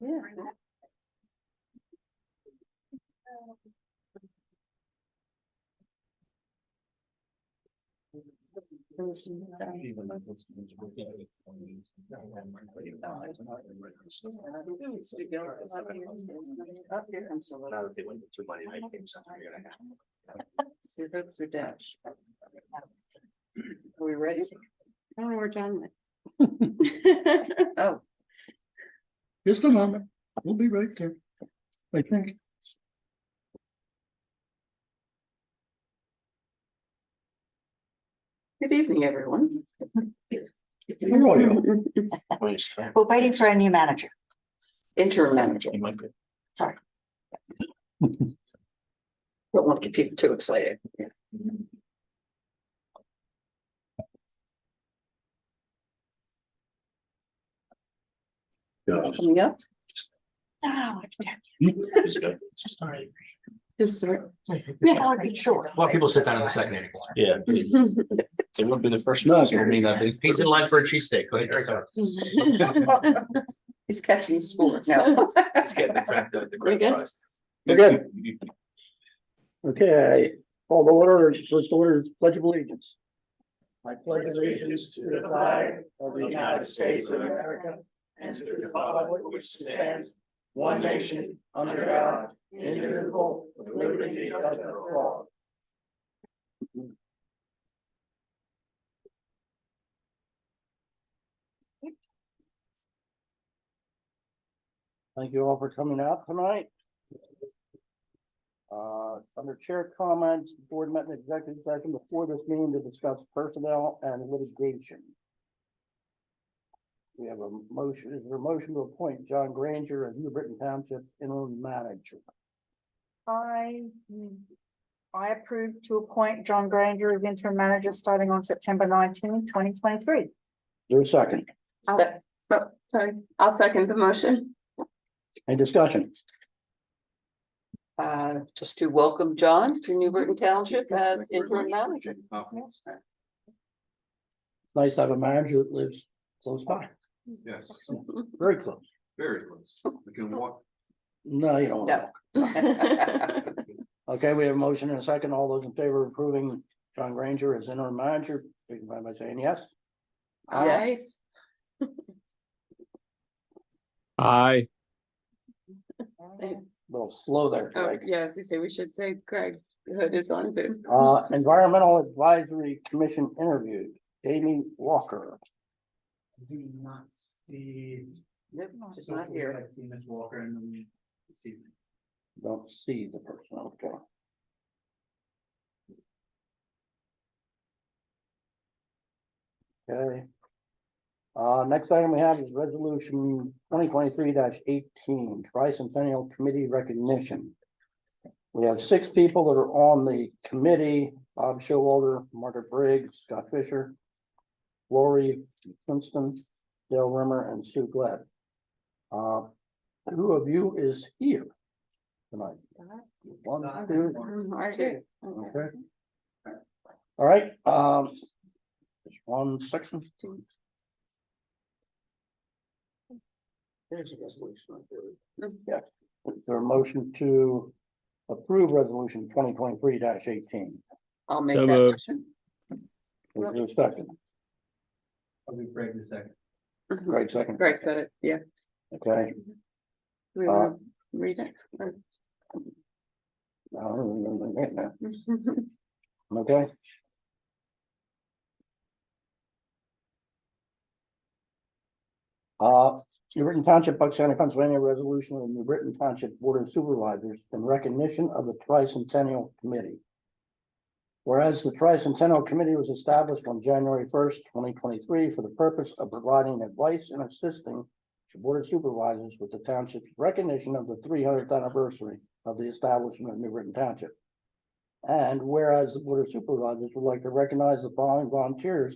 Yeah. Your hopes are dashed. Are we ready? I don't know where John went. Oh, Just a moment, we'll be right there, I think. good evening, everyone. How are you? We're waiting for a new manager. Interim manager. Sorry. Don't want to get people too excited. Yeah. Coming up, Oh, just the. yeah, I'll be sure. Well, people sit down in the second anymore. Yeah. They won't be the first. No, So may not be. He's in line for a cheesesteak. Go ahead, start. He's catching score now. Let's get the grand good? prize. We're good. Okay, call the order, first order, pledge of allegiance. I pledge allegiance to the flag of the United States of America and to the republic which stands one nation under God, indivisible, with liberty and justice for all. Thank you all for coming out tonight. Under chair comments, the board met in executive session before this meeting to discuss personnel and litigation. We have a motion, is there a motion to appoint John Granger as New Britain Township interim manager? I approve to appoint John Granger as interim manager starting on September 19, 2023. Is there a second? Oh, sorry, I'll second the motion. Any discussion? Just to welcome John to New Britain Township as interim manager. Nice to have a manager that lives close by, Yes, very close. very close. We can walk. No, you don't. No. Okay, we have a motion and a second. All those in favor of approving John Granger as interim manager, signify by saying yes. Yes. Aye. A little slow there, Oh, Greg. yeah, as you say, we should say Craig Hood is on too. Environmental Advisory Commission interview, Amy Walker. Do not see. Nope, she's not here. I see Ms. Walker and then see. Don't see the person, okay. Okay. Next item we have is resolution 2023-18, Tricentennial Committee recognition. We have 6 people that are on the committee: Bob Showalter, Margaret Briggs, Scott Fisher, Lori Princeton, Dale Rimmer, and Sue Glad. Who of you is here tonight? 1, 2, Okay. okay. All right, just one section. There's a resolution. Right there. Is there a motion to approve resolution 2023-18? I'll make So that moved. motion. Is there a second? I'll be Greg the second. Great, second. Greg said it, yeah. Okay. Do we want to read it? Okay. New Britain Township, Bucks County, Pennsylvania, resolution of the New Britain Township Board of Supervisors in recognition of the Tricentennial Committee. Whereas the Tricentennial Committee was established on January 1st, 2023, for the purpose of providing advice and assisting the Board of Supervisors with the township's recognition of the 300th anniversary of the establishment of New Britain Township. And whereas the Board of Supervisors would like to recognize the following volunteers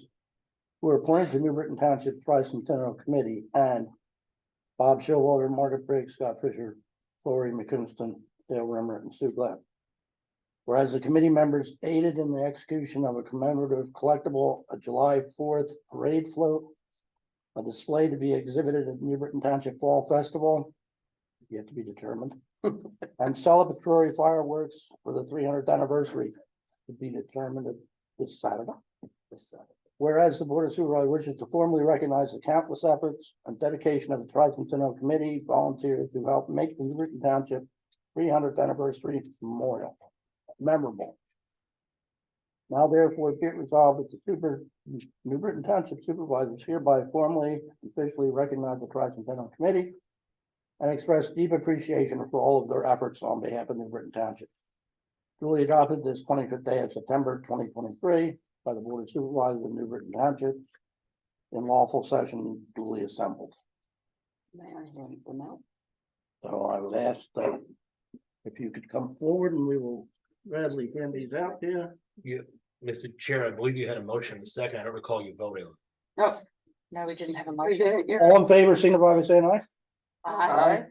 who are appointed to New Britain Township Tricentennial Committee: and Bob Showalter, Margaret Briggs, Scott Fisher, Lori McKinston, Dale Rimmer, and Sue Glad. Whereas the committee members aided in the execution of a commemorative collectible, a July 4th parade float, a display to be exhibited at New Britain Township Fall Festival, yet to be determined. And celebratory fireworks for the 300th anniversary to be determined this Saturday. Whereas the Board of Supervisors wishes to formally recognize the countless efforts and dedication of the Tricentennial Committee volunteers to help make the New Britain Township 300th anniversary memorial memorable. Now therefore be it resolved that the New Britain Township Supervisors hereby formally officially recognize the Tricentennial Committee and express deep appreciation for all of their efforts on behalf of New Britain Township. Duly adopted this 25th day of September 2023 by the Board of Supervisors of New Britain Township in lawful session duly assembled. May I hand them out? So I would ask that if you could come forward and we will gladly hand these out to you. You, Mr. Chair, I believe you had a motion in a second. I don't recall you voting. Oh, No, we didn't have a we motion. did it, you're. All in favor, signify by saying aye. Aye.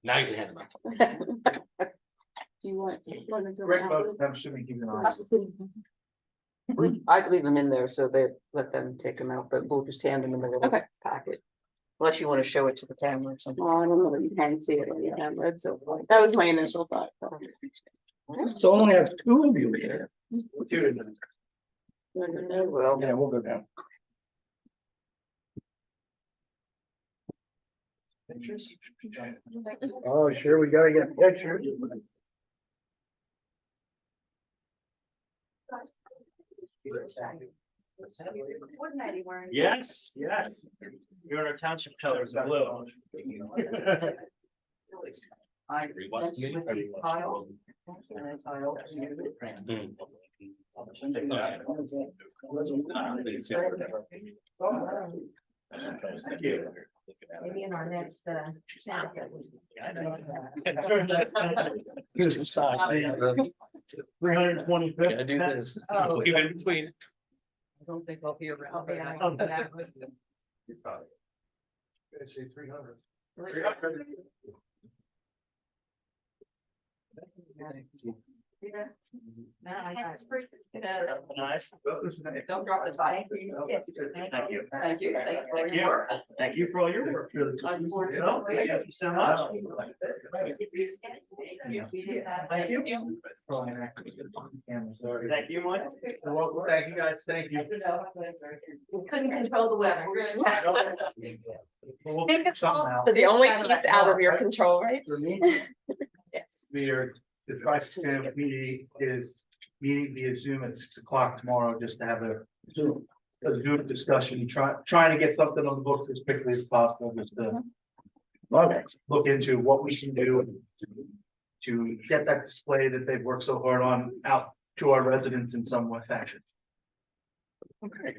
Now you can hand them out. Do you want? Greg, I'm assuming he's an aye. I'd leave them in there so they let them take them out, but we'll just hand them in the little Okay. packet. Unless you want to show it to the camera or something. Oh, I don't know if you can see it on the camera, it's so, that was my initial thought. So only have two of you here. Well, Yeah, we'll go down. pictures. Oh, sure, we gotta get pictures. Yes, yes. You're in our township colors of blue. I went with the pile. And I piled. Maybe in our next, Here's the side. 325th. Gotta do this. Oh. Leave in between. I don't think I'll be around. for that. Oh. That was the- I say 300. No, I got it. Nice. Don't drop the tie. Thank you. Thank you. Thank you. Thank you. Thank you for all your work. Thank you so much. Thank you. Thank you, Mike. You're welcome. Thank you, guys. Thank you. We couldn't control the weather. We'll Think it's something all- out. The only piece out of your control, right? Yes. The Tricentennial Committee is meeting via Zoom at 6 o'clock tomorrow, just to have a Zoom discussion, trying to get something on the books as quickly as possible, just to look into what we can do to get that display that they've worked so hard on out to our residents in some way fashion. Okay.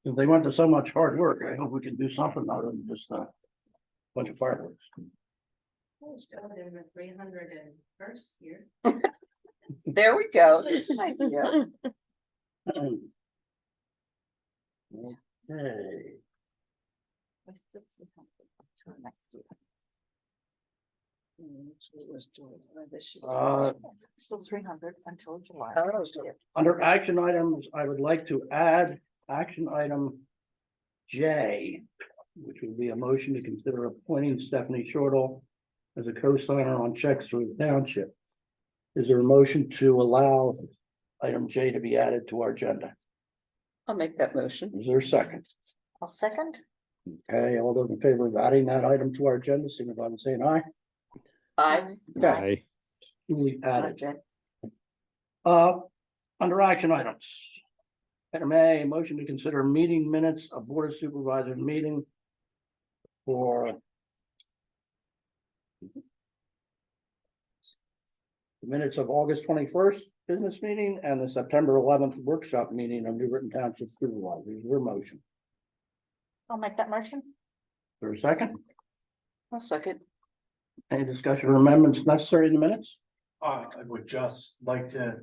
If they went to so much hard work, I hope we can do something other than just a bunch of fireworks. In the 301st year. There we go. There's an idea. Okay. Still 300 until July. Oh, Under action items, I would like to add action item J, which would be a motion to consider appointing Stephanie Shortall as a co-signer on checks for the township. Is there a motion to allow item J to be added to our agenda? I'll make that motion. Is there a second? I'll second. Okay, all those in favor of adding that item to our agenda, signify by saying aye. I. Okay, Aye. duly added. Under action items. Item A, motion to consider meeting minutes of Board of Supervisors meeting for the minutes of August 21st business meeting and the September 11th workshop meeting of New Britain Township Supervisors. Your motion. I'll make that motion. For a second, I'll second. any discussion or amendments necessary in the minutes? I would just like to,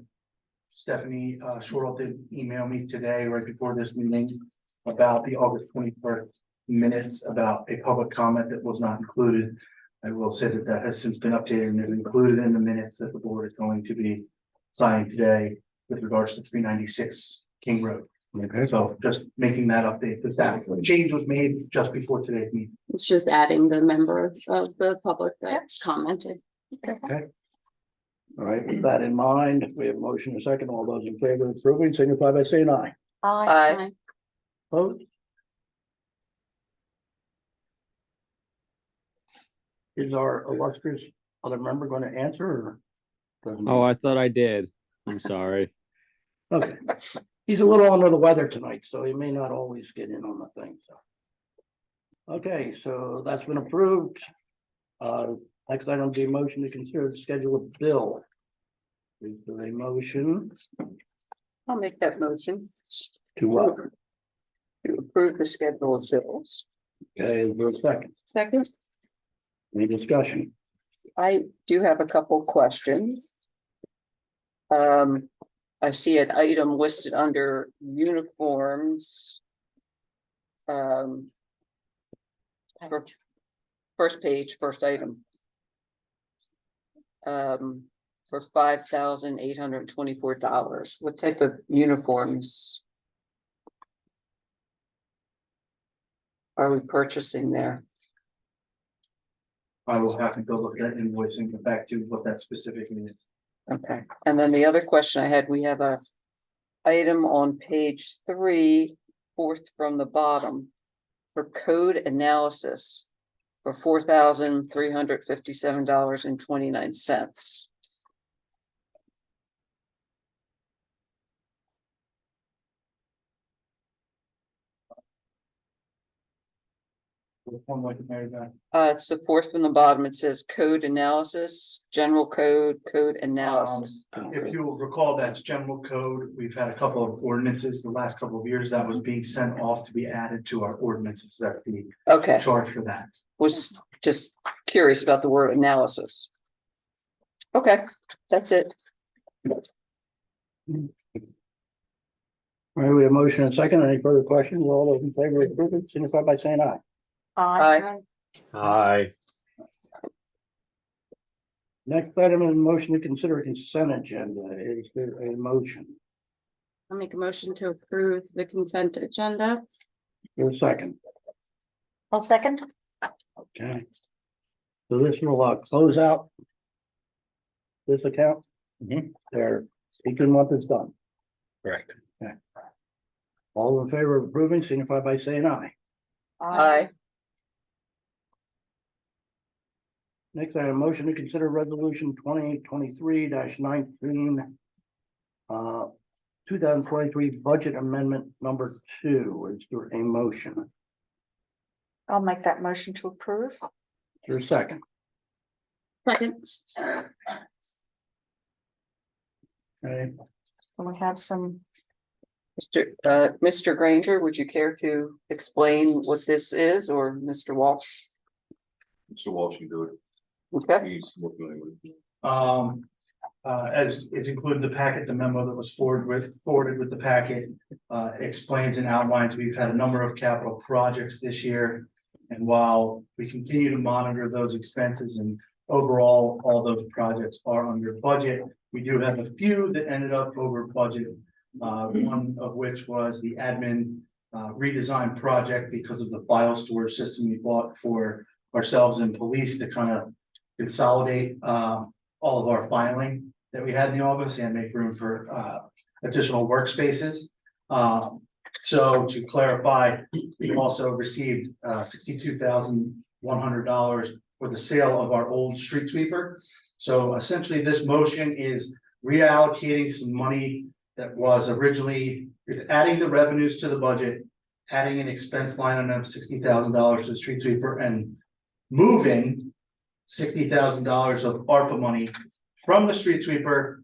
Stephanie Shortall did email me today, right before this meeting, about the August 21st minutes, about a public comment that was not included. I will say that that has since been updated and is included in the minutes that the board is going to be signing today with regards to 396 King Road. Okay, So just making that update, that change was made just before today's meeting. It's just adding the member of the public that commented. all right, with that in mind, we have a motion and a second. All those in favor of approving signify by saying aye. Aye. Opposed? Is our illustrious other member going to answer or? doesn't Oh, he? I thought I did. I'm sorry. Okay, he's a little under the weather tonight, so he may not always get in on the thing, so. Okay, so that's been approved. Next item, the motion to consider the schedule of bill. Is there a motion I'll make that motion to what? to approve the schedule of bills. Okay, is there a second? Second, Any discussion? I do have a couple questions. I see an item listed under uniforms. For first page, first item. For $5,824. What type of uniforms are we purchasing there? I will have to go look at that invoice and get back to what that specifically is. Okay, and then the other question I had, we have a item on page 3, fourth from the bottom. For code analysis for $4,357.29. One like Mary Beth. It's the fourth from the bottom. It says code analysis, general code, code analysis. If you will recall, that's general code. We've had a couple of ordinances the last couple of years that was being sent off to be added to our ordinances. That's the Okay, charge for that. was just curious about the word analysis. Okay, that's it. All right, we have motion and second. Any further questions? All those in favor of approving signify by saying aye. Aye. Aye. Next item is a motion to consider a consent agenda. Is there a motion? I'll make a motion to approve the consent agenda. Your second. I'll second. Okay. So this will close out this account. There, each month is done. Correct. All in favor of approving signify by saying aye. Aye. Next item, motion to consider resolution 2023-19. 2023 budget amendment number 2. Is there a motion? I'll make that motion to approve. Is there a second? Second. Okay. And we have some, Mr. Granger, would you care to explain what this is, or Mr. Walsh? Mr. Walsh can do it. Okay, He's more familiar with it. As is included in the packet, the memo that was forwarded with the packet explains and outlines, we've had a number of capital projects this year. And while we continue to monitor those expenses and overall, all those projects are under budget, we do have a few that ended up over budget. One of which was the admin redesign project because of the file storage system we bought for ourselves and police to kind of consolidate all of our filing that we had in the office and make room for additional workspaces. So to clarify, we've also received $62,100 for the sale of our old street sweeper. So essentially, this motion is reallocating some money that was originally, it's adding the revenues to the budget, adding an expense line item of $60,000 to the street sweeper, and moving $60,000 of ARPA money from the street sweeper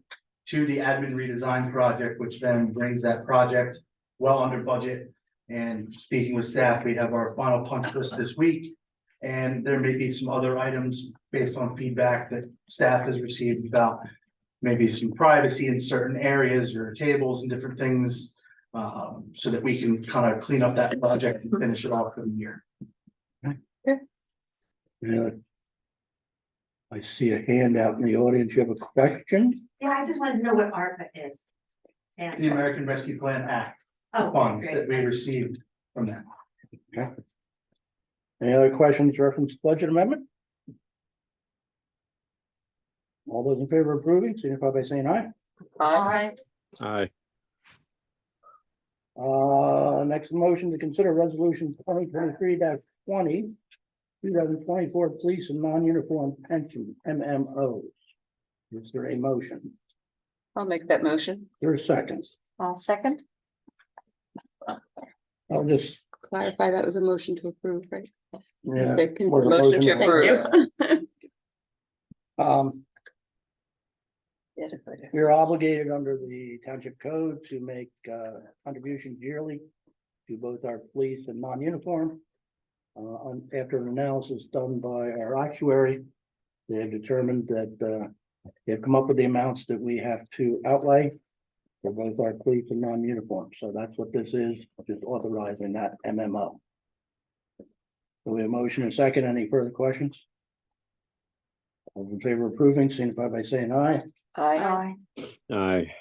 to the admin redesign project, which then brings that project well under budget. And speaking with staff, we have our final punch list this week. And there may be some other items based on feedback that staff has received about maybe some privacy in certain areas or tables and different things. So that we can kind of clean up that project and finish it off for the year. Yeah. I see a hand out in the audience. You have a question? Yeah, I just wanted to know what ARPA is. It's the American Rescue Plan Act. funds that we received from that. Any other questions reference budget amendment? All those in favor of approving, signify by saying aye. Aye. Aye. Next motion to consider resolution 2023-20, 2024 police and non-uniform pension, MMOs. Is there a motion? I'll make that motion. There are seconds. I'll second. I'll just, Clarify, that was a motion to approve, right? yeah, The con- was a Motion to motion. approve. Yes, if I do. We are obligated under the township code to make contributions yearly to both our police and non-uniform. After an analysis done by our actuary, they have determined that they've come up with the amounts that we have to outlay for both our police and non-uniform. So that's what this is, just authorizing that MMO. So we have a motion and second. Any further questions? All in favor of approving, signify by saying aye. Aye. Aye.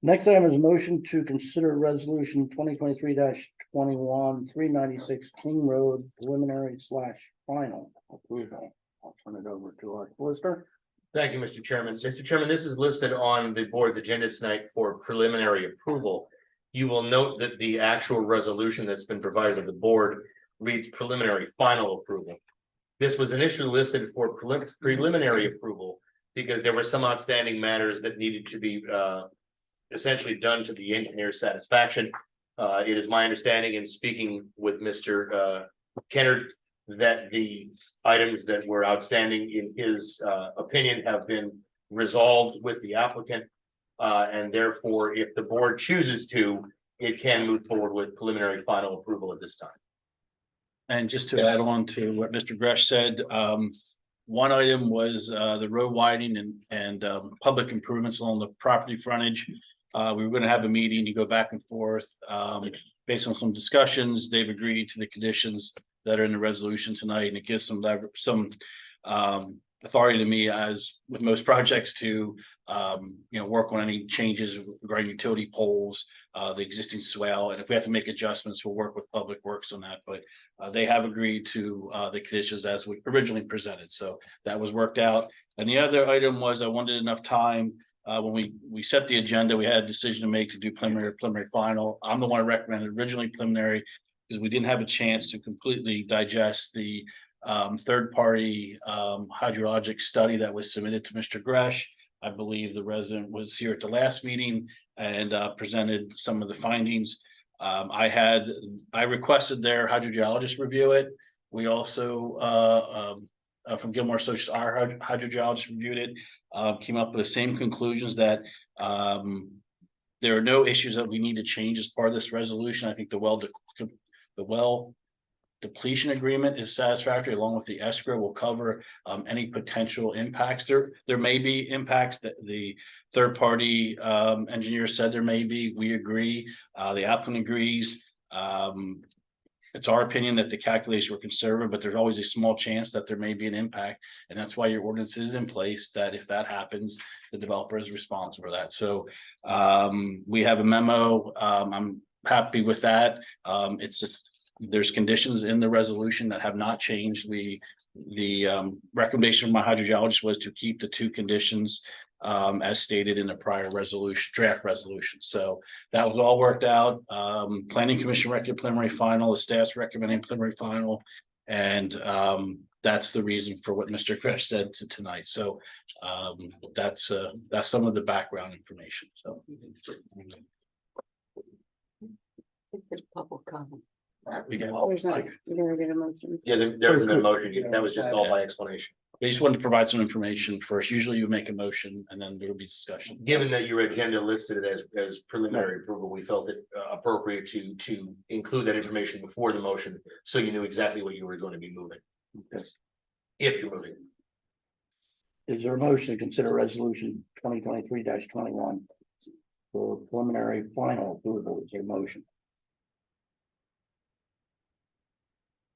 Next item is a motion to consider resolution 2023-21, 396 King Road preliminary / final approval. I'll turn it over to our solicitor. Thank you, Mr. Chairman. Mr. Chairman, this is listed on the board's agenda tonight for preliminary approval. You will note that the actual resolution that's been provided to the board reads preliminary final approval. This was initially listed for preliminary approval because there were some outstanding matters that needed to be essentially done to the engineer's satisfaction. It is my understanding in speaking with Mr. Kennard that the items that were outstanding in his opinion have been resolved with the applicant. And therefore, if the board chooses to, it can move forward with preliminary final approval at this time. And just to add on to what Mr. Gresh said, one item was the road widening and public improvements along the property frontage. We were going to have a meeting to go back and forth. Based on some discussions, they've agreed to the conditions that are in the resolution tonight, and it gives some authority to me, as with most projects, to work on any changes regarding utility poles, the existing swale, and if we have to make adjustments, we'll work with Public Works on that. But they have agreed to the conditions as we originally presented, so that was worked out. And the other item was I wanted enough time when we set the agenda. We had a decision to make to do preliminary final. I'm the one who recommended originally preliminary because we didn't have a chance to completely digest the third-party hydrologic study that was submitted to Mr. Gresh. I believe the resident was here at the last meeting and presented some of the findings. I requested their hydrogeologist review it. We also from Gilmore Associates, our hydrogeologist reviewed it, came up with the same conclusions that there are no issues that we need to change as part of this resolution. I think the well depletion agreement is satisfactory, along with the escrow will cover any potential impacts. There may be impacts that the third party engineer said there may be. We agree. The applicant agrees. It's our opinion that the calculations were conservative, but there's always a small chance that there may be an impact. And that's why your ordinance is in place, that if that happens, the developer is responsible for that. So we have a memo. I'm happy with that. There's conditions in the resolution that have not changed. The recommendation of my hydrogeologist was to keep the two conditions as stated in the prior draft resolution. So that was all worked out. Planning Commission recommended preliminary final, the staff's recommending preliminary final. And that's the reason for what Mr. Gresh said tonight. So that's some of the background information. So It's public comment. We can, There's not, you're gonna get a motion. yeah, there's no motion. That was just all by explanation. they just wanted to provide some information first. Usually you make a motion and then there will be discussion. Given that your agenda listed it as preliminary approval, we felt it appropriate to include that information before the motion, so you knew exactly what you were going to be moving. Okay. If you're moving. Is there a motion to consider resolution 2023-21 for preliminary final approval? Is there a motion?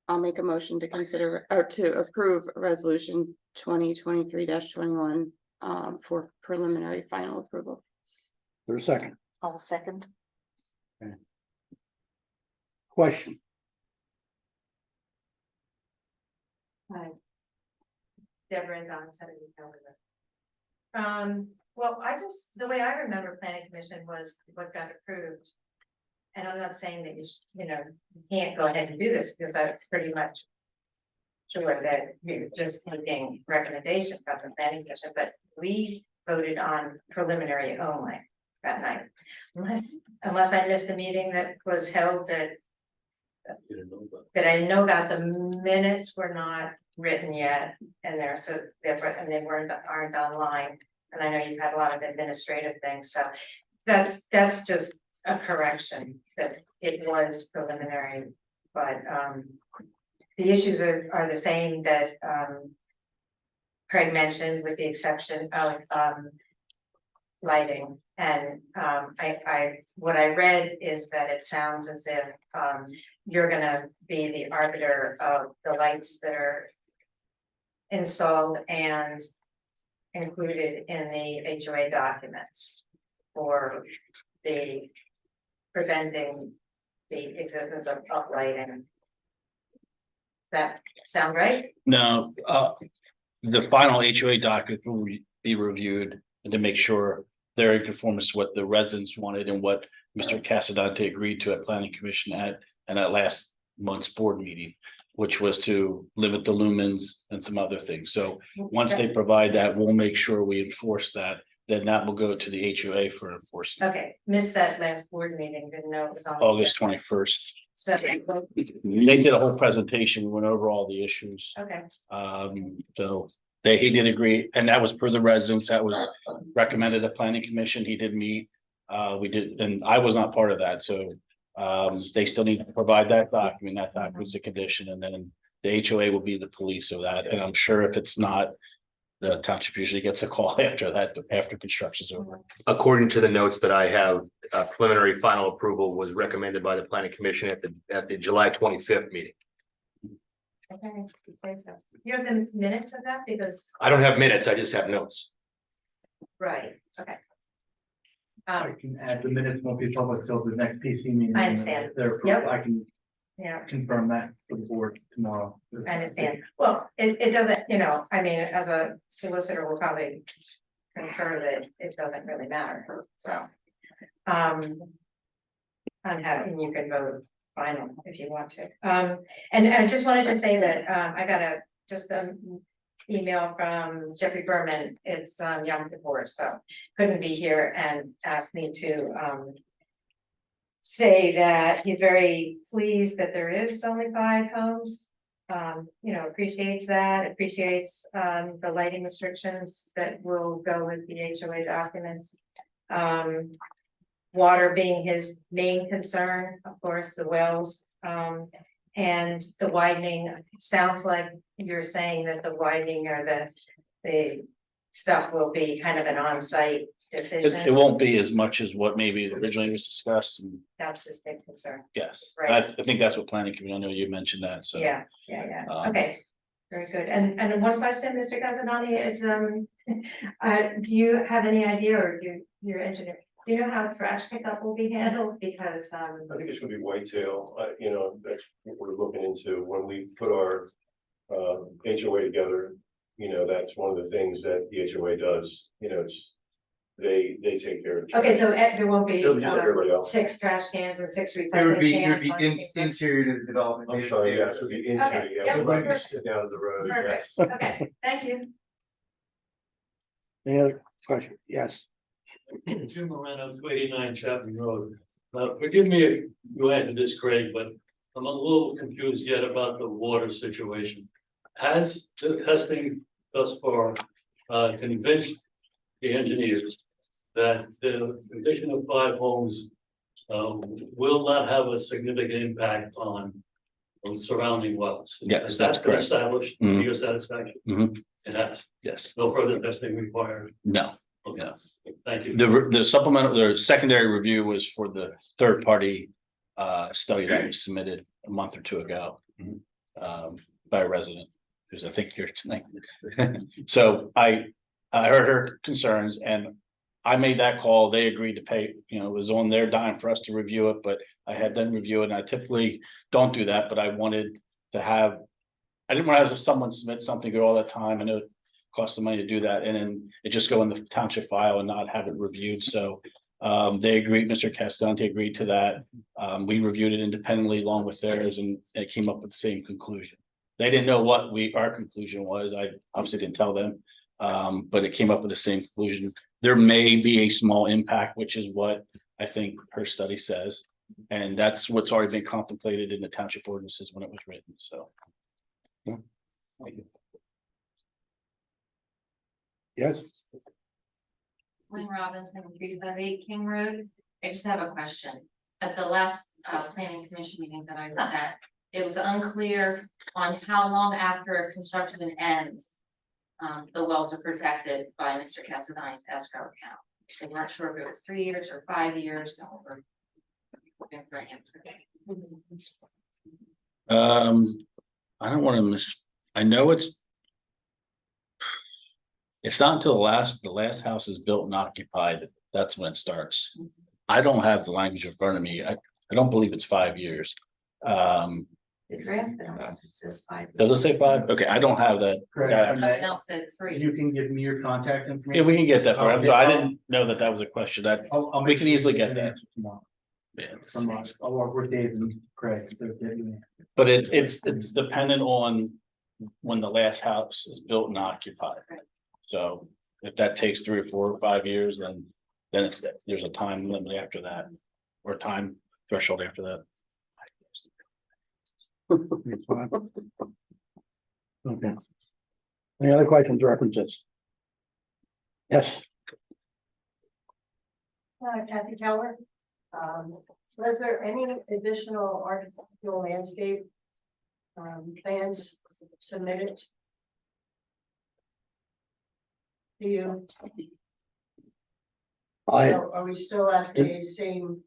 I'll make a motion to consider or to approve resolution 2023-21 for preliminary final approval. For a second, I'll second. Question. Deborah and Don said it. Well, the way I remember planning commission was what got approved. And I'm not saying that you can't go ahead and do this, because I'm pretty much sure that you're just making recommendations about the planning commission, but we voted on preliminary only that night. Unless I missed a meeting that was held that I didn't know about, the minutes were not written yet, and they're so different, and they aren't online. And I know you've had a lot of administrative things, so that's just a correction, that it was preliminary, but the issues are the same that Craig mentioned, with the exception of lighting. And what I read is that it sounds as if you're gonna be the arbiter of the lights that are installed and included in the HOA documents for the preventing the existence of lighting. That sound right? No, the final HOA document will be reviewed and to make sure they're in conformance with what the residents wanted and what Mr. Casadante agreed to at planning commission at last month's board meeting, which was to limit the lumens and some other things. So once they provide that, we'll make sure we enforce that. Then that will go to the HOA for enforcement. Okay, missed that last board meeting, didn't know it was on. the August agenda. 21st. So, They did a whole presentation, we went over all the issues. okay, So he did agree, and that was per the residents, that was recommended at planning commission, he did meet. We did, and I was not part of that, so they still need to provide that document, that document's a condition, and then the HOA will be the police of that, and I'm sure if it's not, the township usually gets a call after that, after construction's over. According to the notes that I have, preliminary final approval was recommended by the planning commission at the July 25th meeting. okay. You have the minutes of that, because, I don't have minutes, I just have notes. right, okay. I can add the minutes won't be public till the next PC meeting. I understand. They're, Yep. I can Yeah, confirm that for the board tomorrow. I understand. Well, it doesn't, I mean, as a solicitor, will probably concur that it doesn't really matter, so. I'm happy, you can vote final if you want to. And I just wanted to say that, I got just an email from Jeffrey Berman, it's Yom Kippur, so couldn't be here, and asked me to, say that he's very pleased that there is only 5 homes. Appreciates that, appreciates the lighting restrictions that will go with the HOA documents. Water being his main concern, of course, the wells, and the widening. It sounds like you're saying that the widening or the stuff will be kind of an on-site It decision. won't be as much as what maybe originally was discussed, and That's his big concern. yes, Right. I think that's what planning committee, I know you mentioned that, so. Yeah, okay, very good. And one question, Mr. Casanani, is, do you have any idea, or your engineer, do you know how trash pickup will be handled? Because, I think it's gonna be whitetail, that's what we're looking into when we put our HOA together. That's one of the things that the HOA does, it's, they take care of. the okay, trash. so there won't be, It'll be just like everybody else. 6 trash cans and 6 It would recycling be, cans. interior to the development. I'm sorry, yes, it would be interior, Okay, yeah, yeah, we're going to perfect. sit down to the road, Perfect, yes. okay, thank you. Any other question? Yes. Jim Moreno, 289 Chapman Road. Forgive me if you added this, Craig, but I'm a little confused yet about the water situation. Has the testing thus far convinced the engineers that the addition of 5 homes will not have a significant impact on surrounding wells? Yes, Has that's that been correct. established to Mhm. your satisfaction? Mhm. It has. Yes, No further testing required. no, Okay, no. thank you. The supplemental, the secondary review was for the third party study that was submitted a month or 2 ago. By a resident, who's I think here tonight. So I heard her concerns, and I made that call, they agreed to pay, you know, it was on their dime for us to review it, but I had them review it, and I typically don't do that, but I wanted to have. I didn't want to have someone submit something, go all that time, I know it costs the money to do that, and then it just go in the township file and not have it reviewed, so. They agreed, Mr. Castante agreed to that, we reviewed it independently along with theirs, and it came up with the same conclusion. They didn't know what our conclusion was, I obviously didn't tell them, but it came up with the same conclusion. There may be a small impact, which is what I think her study says. And that's what's already been contemplated in the township ordinances when it was written, so. Yeah. Thank you. Yes, Lynn Robinson, 358 King Road. I just have a question. At the last planning commission meeting that I was at, it was unclear on how long after construction ends the wells are protected by Mr. Cassadoni's escrow account. They weren't sure if it was 3 years or 5 years. Or looking for an answer. I don't want to I know it's not until the last house is built and occupied, that's when it starts. I don't have the language in front of me. I don't believe it's 5 years. The draft that says 5 years. Does it say 5? Okay, I don't have that. Correct. Someone else said 3. You can give me your contact Yeah, information. we can get that for I'll you. get- I didn't know that was a question that, I'll we make can sure easily you get an that. answer tomorrow yeah. From us. I'll work with Dave and Craig. to get you an answer. But it's dependent on when the last house is built and occupied. So if that takes 3 or 4 or 5 years, then there's a time limit after that, or a time threshold after that. it's fine. Okay. Any other questions or references? Yes, Kathy Keller. Was there any additional architectural landscape plans submitted? Do you, are we still at the same?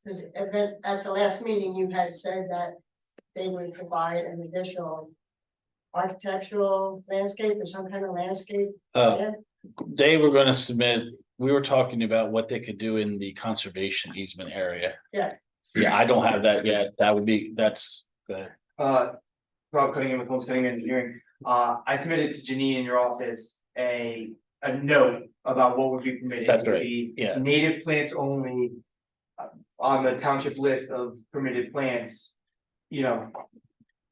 Because at the last meeting, you had said that they would provide an additional architectural landscape or some kind of landscape plan? They were gonna submit, we were talking about what they could do in the conservation easement area. Yeah. Yeah, I don't have that yet. That's the, Rob Cutting in with Homesteading Engineering. I submitted to Janine in your office a note about what would be permitted. That's It would right, be yeah. Native plants only. On the township list of permitted plants, you know.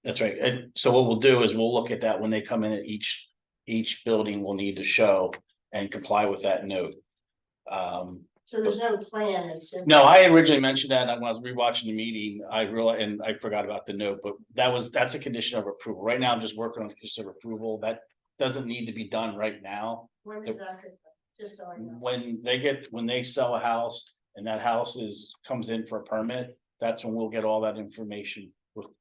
That's right. And so what we'll do is we'll look at that when they come in at each building will need to show and comply with that note. So there's no plan, it's just. No, I originally mentioned that when I was rewatching the meeting, I realized, and I forgot about the note, but that's a condition of approval. Right now, I'm just working on the condition of approval. That doesn't need to be done right now. When is that? Just so I know. When they sell a house and that house comes in for a permit, that's when we'll get all that information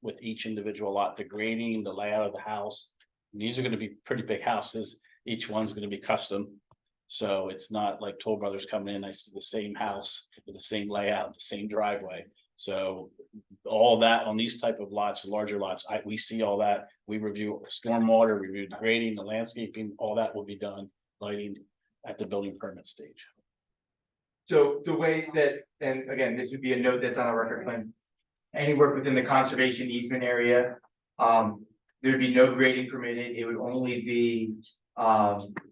with each individual lot, the grading, the layout of the house. And these are gonna be pretty big houses. Each one's gonna be custom. So it's not like Toll Brothers coming in, I see the same house with the same layout, the same driveway. So all that on these type of lots, larger lots, we see all that. We review stormwater, review the grading, the landscaping, all that will be done, lighting at the building permit stage. So the way that, and again, this would be a note that's on our record plan. Any work within the conservation easement area, there'd be no grading permitted. It would only be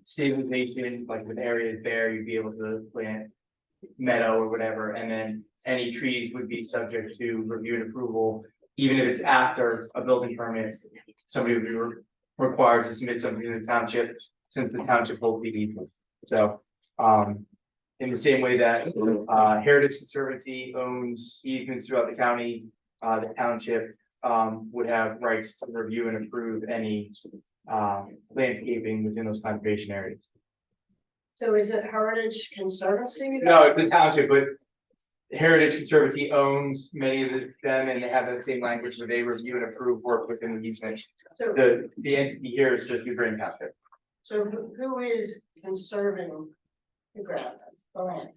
stabilization, like with areas there, you'd be able to plant meadow or whatever, and then any trees would be subject to review and approval. Even if it's after a building permit, somebody would be required to submit something to the township, since the township holds the easement. So, in the same way that Heritage Conservancy owns easements throughout the county, the township would have rights to review and approve any landscaping within those conservation areas. So is it Heritage Conservancy? No, it's the township, but Heritage Conservancy owns many of them, and they have that same language where they review and approve work within the easement. So, The entity here is just Green Township. so who is conserving the ground, the land?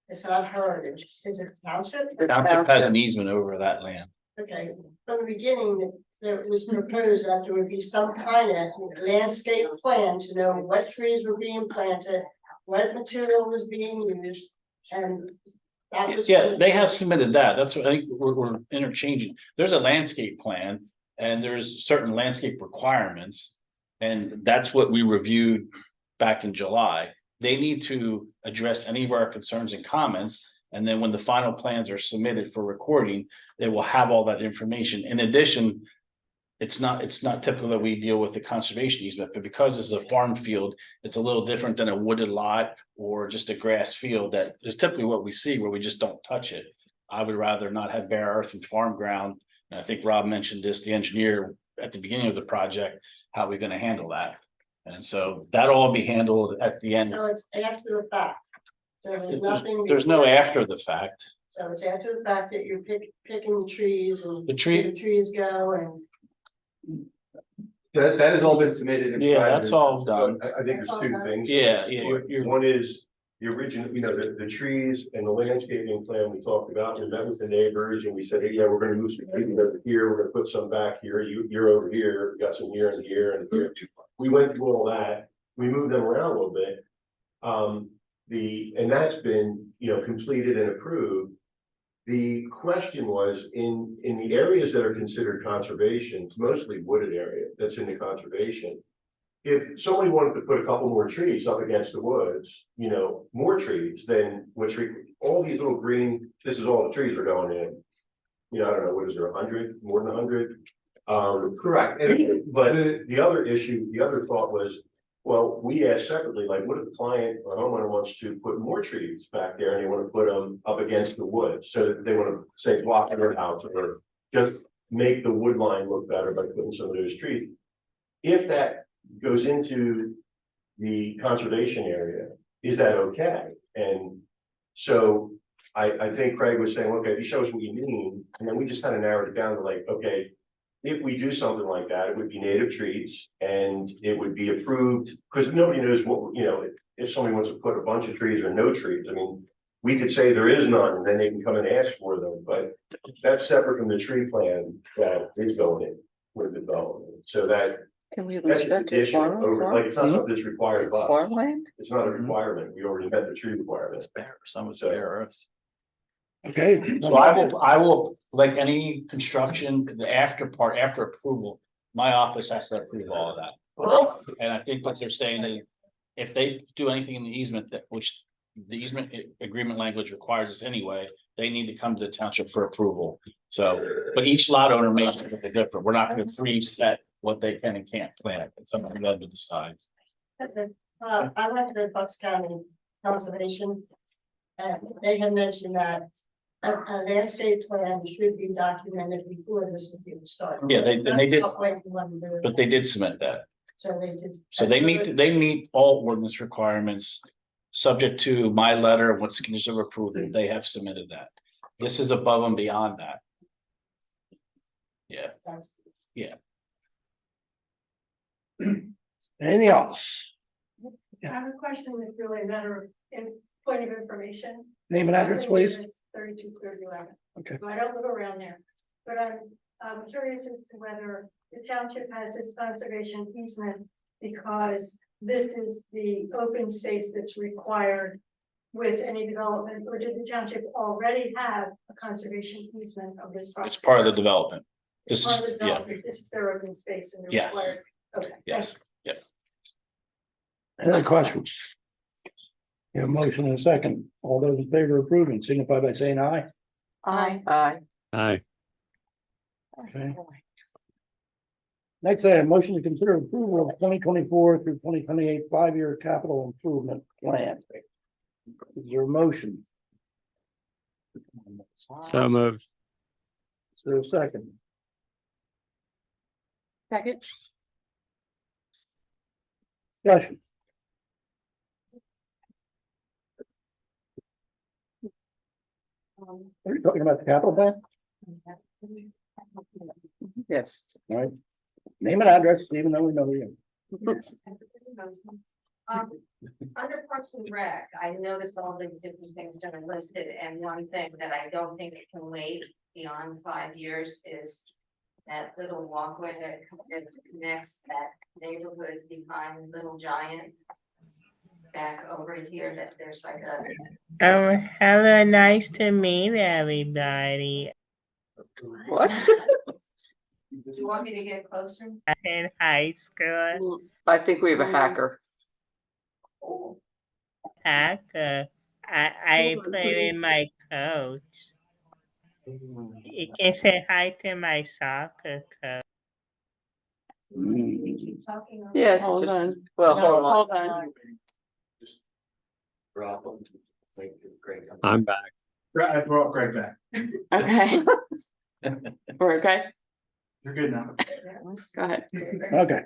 It's not Heritage, is it township? The township has an easement over that land. Okay, from the beginning, it was proposed that there would be some kind of landscape plan to know what trees were being planted, what material was being used, and that was. Yeah, they have submitted that. That's what I think we're interchanging. There's a landscape plan and there's certain landscape requirements. And that's what we reviewed back in July. They need to address any of our concerns and comments. And then when the final plans are submitted for recording, they will have all that information. In addition, it's not typical that we deal with the conservation easement, but because it's a farm field, it's a little different than a wooded lot or just a grass field that is typically what we see where we just don't touch it. I would rather not have bare earth and farm ground. And I think Rob mentioned this, the engineer at the beginning of the project, how we're gonna handle that. And so that'll all be handled at the end. So it's after the fact. So there's nothing. There's no after the fact. So it's after the fact that you're picking trees and. The tree- where the trees go and. That has all been submitted. and Yeah, provided. that's all done. I think there's two things. Yeah, you're One is the original, the trees and the landscaping plan we talked about, we met with the neighbors and we said, hey, yeah, we're gonna move some trees over here, we're gonna put some back here, you're over here, we got some here and here and here. We went through all that, we moved them around a little bit. And that's been, completed and approved. The question was in the areas that are considered conservation, it's mostly wooded area that's in the conservation. If somebody wanted to put a couple more trees up against the woods, more trees than all these little green, this is all the trees are going in. I don't know, what is there, 100, more than 100? Correct. But the other issue, the other thought was, well, we asked separately, like, what if the client or homeowner wants to put more trees back there and they want to put them up against the woods? So that they want to say block their house or just make the wood line look better by putting some of those trees. If that goes into the conservation area, is that okay? And so I think Craig was saying, okay, if you show us what you mean, and then we just kind of narrowed it down to like, okay, if we do something like that, it would be native trees and it would be approved, because nobody knows what, if somebody wants to put a bunch of trees or no trees, I mean, we could say there is none, and then they can come and ask for them, but that's separate from the tree plan that is going in with development. So that's Can we just list that to additional farm? over, like, it's not something that's required It's of us. farmland? It's not a requirement. We already met the tree requirement. some of the bare earth. Okay. So I will, like any construction, the after approval, my office has to approve all of that. And I think what they're saying is, if they do anything in the easement which the easement agreement language requires us anyway, they need to come to the township for approval. So, but each lot owner may be different. We're not gonna preset what they can and can't plant. It's something that to decide. I went to the Bucks County Conservation. And they had mentioned that a landscape plan should be documented before this is even started. Yeah, they did, That's what you want to do. but they did submit that. So they did. So they meet all ordinance requirements. Subject to my letter, what's the condition of approval, they have submitted that. This is above and beyond that. Yeah, yeah. Anything else? I have a question that's really a matter of point of information. Name and address, please. 32-30-11. Okay. So I don't live around there, but I'm curious as to whether the township has this conservation easement because this is the open space that's required with any development, or did the township already have a conservation easement of this property? It's part of the development. This Part of is, the yeah, development. This is their open space and they're Yes. required. Okay. yes. Any other questions? Yeah, motion and a second. All those in favor of approving signify by saying aye. Aye. Aye. Aye. Okay. Next item, motion to consider approval of 2024 through 2028 5-year capital improvement plan. Is there a motion? So moved. Is there a second? Second. Discussion. Are you talking about the capital plan? Yes. All right. Name and address, even though we know you. Under Parks and Rec, I noticed all the different things that are listed, and one thing that I don't think it can wait beyond 5 years is that little walkway that connects that neighborhood behind Little Giant. back over here that there's like a. Hello, nice to meet everybody. What? Do you want me to get closer? In high school, I think we have a hacker. hacker. I play with my coach. You can say hi to my soccer coach. Talking. Yeah, Hold just, on. well, No, hold on. hold on. I'm back. I brought Greg back. Okay. We're okay? You're good now. Go ahead. Okay.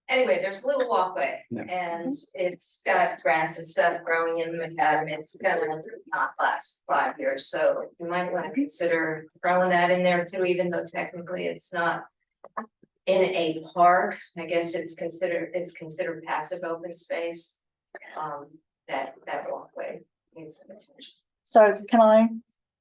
Anyway, there's a little walkway Yeah. and it's got grass and stuff growing in the macadam. It's gonna not last 5 years, so you might want to consider throwing that in there too, even though technically it's not in a park. I guess it's considered passive open space. That walkway needs some attention. So can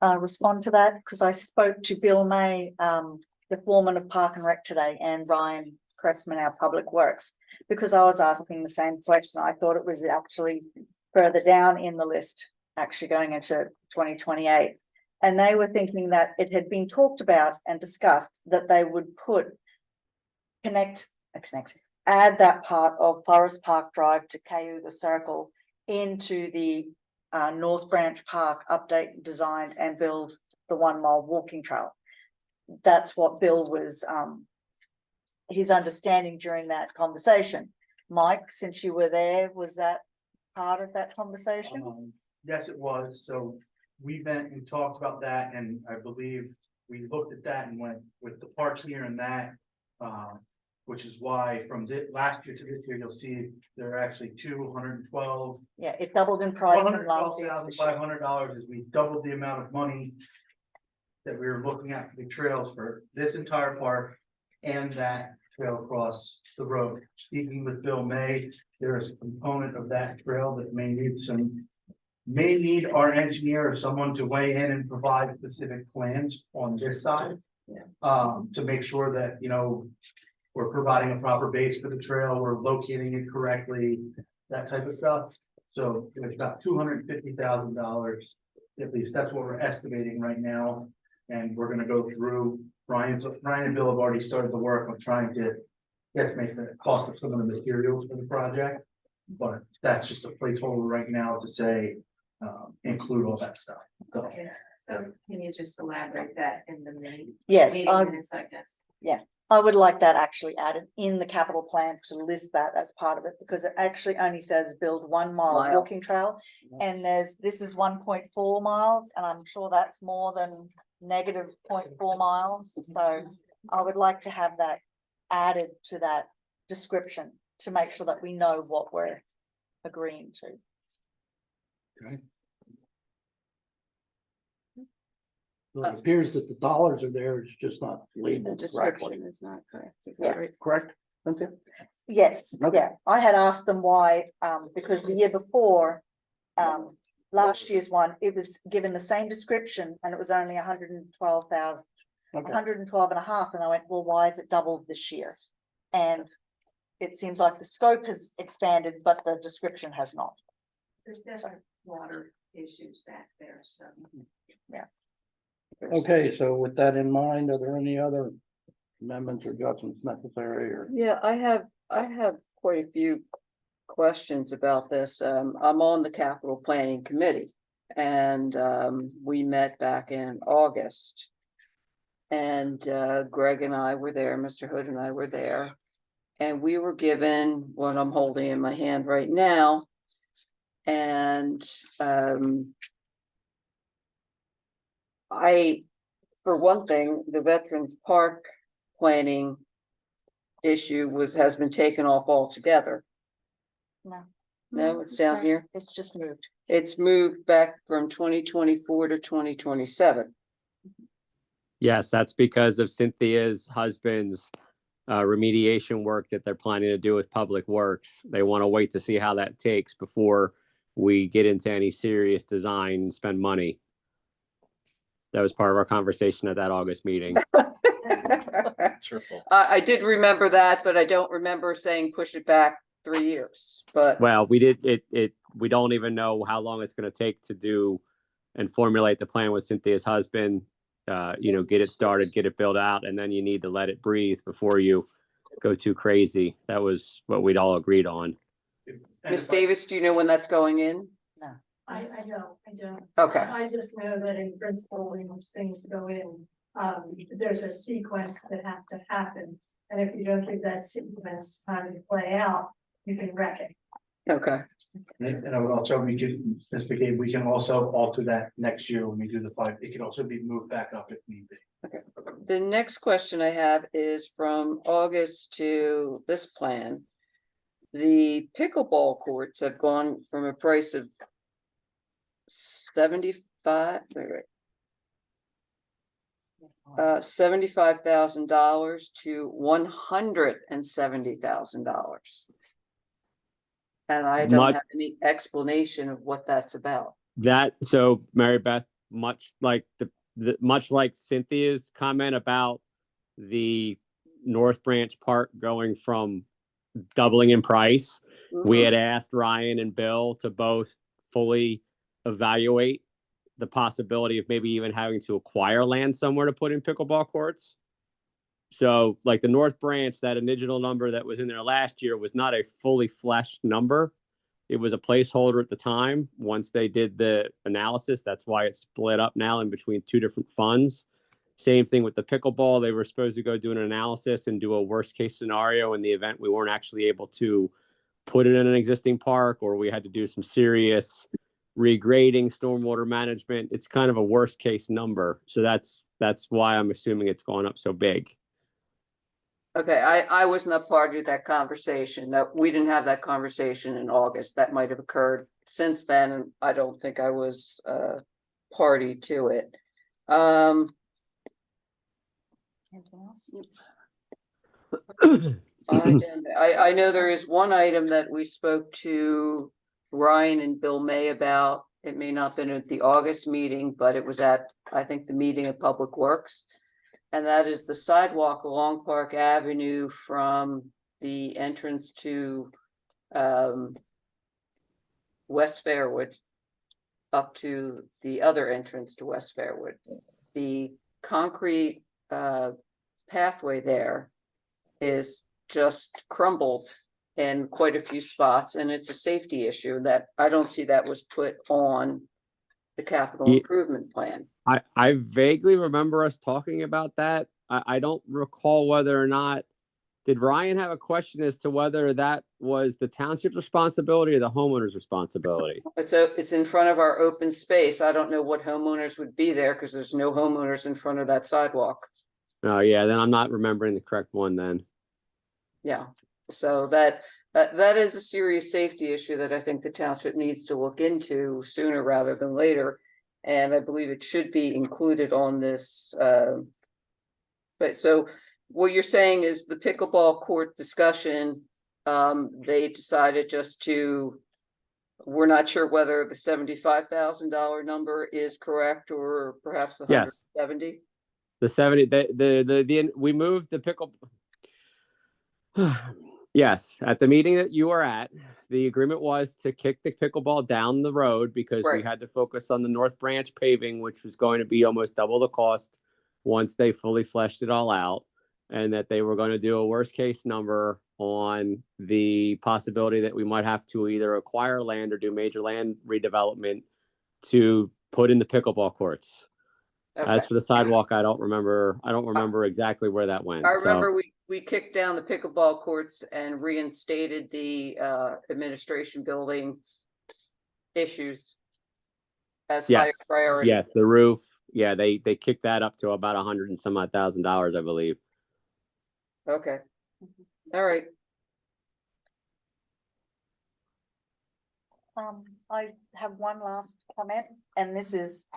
I respond to that? Because I spoke to Bill May, the foreman of Park and Rec today, and Ryan Cressman, our Public Works, because I was asking the same question. I thought it was actually further down in the list, actually going into 2028. And they were thinking that it had been talked about and discussed that they would add that part of Forest Park Drive to Cayuga Circle into the North Branch Park update, design and build the 1 mile walking trail. That's what Bill was, his understanding during that conversation. Mike, since you were there, was that part of that conversation? Yes, it was. So we went and talked about that, and I believe we looked at that and went with the park here and that. Which is why from last year to this year, you'll see there are actually $212. Yeah, it doubled in price from last year. $112,500 is we doubled the amount of money that we were looking at for the trails for this entire park and that trail across the road. Speaking with Bill May, there is a component of that trail that may need our engineer or someone to weigh in and provide specific plans on this side. To make sure that, we're providing a proper base for the trail, we're locating it correctly, that type of stuff. So it's about $250,000, at least that's what we're estimating right now. And we're gonna go through, Ryan and Bill have already started the work on trying to estimate the cost of some of the materials for the project. But that's just a placeholder right now to say, include all that stuff. So, Okay, so can you just elaborate that in the meeting? Yes, Meeting minutes, I guess. I would like that actually added in the capital plan to list that as part of it, because it actually only says build 1 mile walking trail. And this is 1.4 miles, and I'm sure that's more than negative 0.4 miles. So I would like to have that added to that description to make sure that we know what we're agreeing to. So it appears that the dollars are there, it's just not The labeled correctly. description is not correct. Is Yeah. that right? Correct, Cynthia? Yes, Okay. yeah, I had asked them why, because the year before, last year's one, it was given the same description and it was only 112,000, Okay. 112 and a half, and I went, well, why is it doubled this year? And it seems like the scope has expanded, but the description has not. There's definitely water issues back there, so. Okay, so with that in mind, are there any other amendments or adjustments necessary or? Yeah, I have quite a few questions about this. I'm on the capital planning committee and we met back in August. And Greg and I were there, Mr. Hood and I were there. And we were given what I'm holding in my hand right now. And for one thing, the Veterans Park planning issue has been taken off altogether. No. No, it's down here. It's just moved. It's moved back from 2024 to 2027. Yes, that's because of Cynthia's husband's remediation work that they're planning to do with Public Works. They want to wait to see how that takes before we get into any serious design and spend money. That was part of our conversation at that August meeting. It's her fault. I did remember that, but I don't remember saying push it back 3 years, but Well, we did it. We don't even know how long it's going to take to do and formulate the plan with Cynthia's husband. Get it started, get it built out, and then you need to let it breathe before you go too crazy. That was what we'd all agreed on. Ms. Davis, do you know when that's going in? I don't. Okay, I just know that in principle, when those things go in, there's a sequence that has to happen. And if you don't give that sequence time to play out, you can wreck it. okay. And I would also, we can, Ms. McCabe, we can also alter that next year when we do the 5, it can also be moved back up if need be. The next question I have is from August to this plan. The pickleball courts have gone from a price of 75, $75,000 to $170,000. And I don't have any explanation of what that's about. So Mary Beth, much like much like Cynthia's comment about the North Branch Park going from doubling in price, we had asked Ryan and Bill to both fully evaluate the possibility of maybe even having to acquire land somewhere to put in pickleball courts. So like the North Branch, that original number that was in there last year was not a fully fleshed number. It was a placeholder at the time. Once they did the analysis, that's why it's split up now in between 2 different funds. Same thing with the pickleball. They were supposed to go do an analysis and do a worst case scenario in the event we weren't actually able to put it in an existing park, or we had to do some serious regrading, stormwater management. It's kind of a worst case number. So that's why I'm assuming it's gone up so big. Okay, I was not part of that conversation. That we didn't have that conversation in August. That might have occurred since then, and I don't think I was party to it. I know there is one item that we spoke to Ryan and Bill May about. It may not have been at the August meeting, but it was at, I think, the meeting of Public Works. And that is the sidewalk along Park Avenue from the entrance to West Fairwood up to the other entrance to West Fairwood. The concrete pathway there is just crumbled in quite a few spots, and it's a safety issue that I don't see that was put on the capital improvement plan. I vaguely remember us talking about that. I don't recall whether or not, did Ryan have a question as to whether that was the township's responsibility or the homeowner's responsibility? It's in front of our open space. I don't know what homeowners would be there because there's no homeowners in front of that sidewalk. Oh yeah, then I'm not remembering the correct one then. Yeah, so that is a serious safety issue that I think the township needs to look into sooner rather than later. And I believe it should be included on this. But so what you're saying is the pickleball court discussion, they decided just to, we're not sure whether the $75,000 number is correct or perhaps the 170. The 70, we moved the pickle. Yes, at the meeting that you were at, the agreement was to kick the pickleball down the road because we had to focus on the North Branch paving, which was going to be almost double the cost once they fully fleshed it all out, and that they were going to do a worst case number on the possibility that we might have to either acquire land or do major land redevelopment to put in the pickleball courts. Okay. As for the sidewalk, I don't remember exactly where that went. I remember we kicked down the pickleball courts and reinstated the administration building issues as higher priority. Yes, the roof. Yeah, they kicked that up to about $100 and some odd thousand, I believe. Okay. All right. I have one last comment, and this is,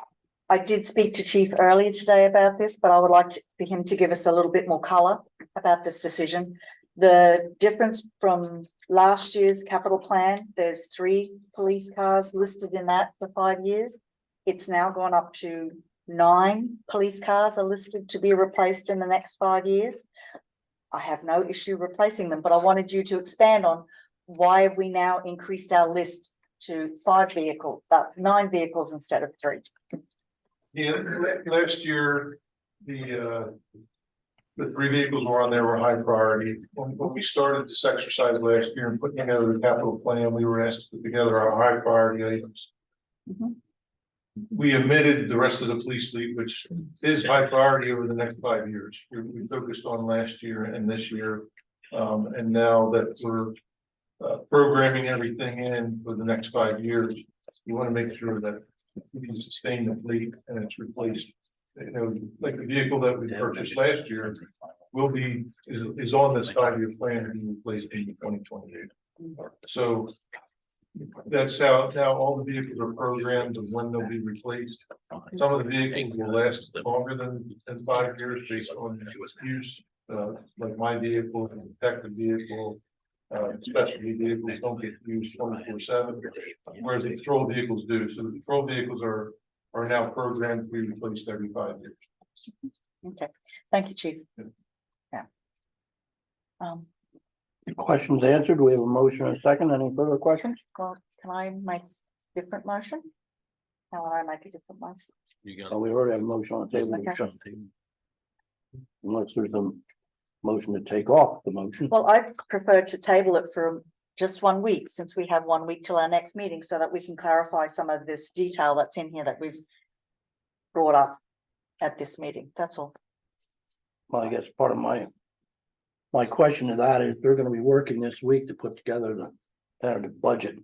I did speak to Chief earlier today about this, but I would like for him to give us a little bit more color about this decision. The difference from last year's capital plan, there's 3 police cars listed in that for 5 years. It's now gone up to 9 police cars are listed to be replaced in the next 5 years. I have no issue replacing them, but I wanted you to expand on why have we now increased our list to 9 vehicles instead of 3? Yeah, last year, the 3 vehicles were on there were high priority. When we started this exercise last year and putting together the capital plan, we were asked to put together our high priority items. Mhm. We omitted the rest of the police fleet, which is high priority over the next 5 years. We focused on last year and this year. And now that we're programming everything in for the next 5 years, you want to make sure that we can sustain the fleet and it's replaced. You know, like the vehicle that we purchased last year is on this 5-year plan to be replaced in 2028. So that's how now all the vehicles are programmed and when they'll be replaced. Some of the vehicles will last longer than 5 years based on use, like my vehicle, and detective vehicle. Specialty vehicles don't get used 24/7, whereas the patrol vehicles do. So the patrol vehicles are now programmed to be replaced every 5 years. Okay, thank you, Chief. Yeah. Questions answered. Do we have a motion and a second? Any further questions? Well, can I make a different motion? How would I make a different motion? Oh, we already have a motion on the table. Okay. Unless there's a motion to take off the motion. Well, I prefer to table it for just 1 week, since we have 1 week till our next meeting, so that we can clarify some of this detail that's in here that we've brought up at this meeting. That's all. Well, I guess part of my question to that is they're gonna be working this week to put together the budget.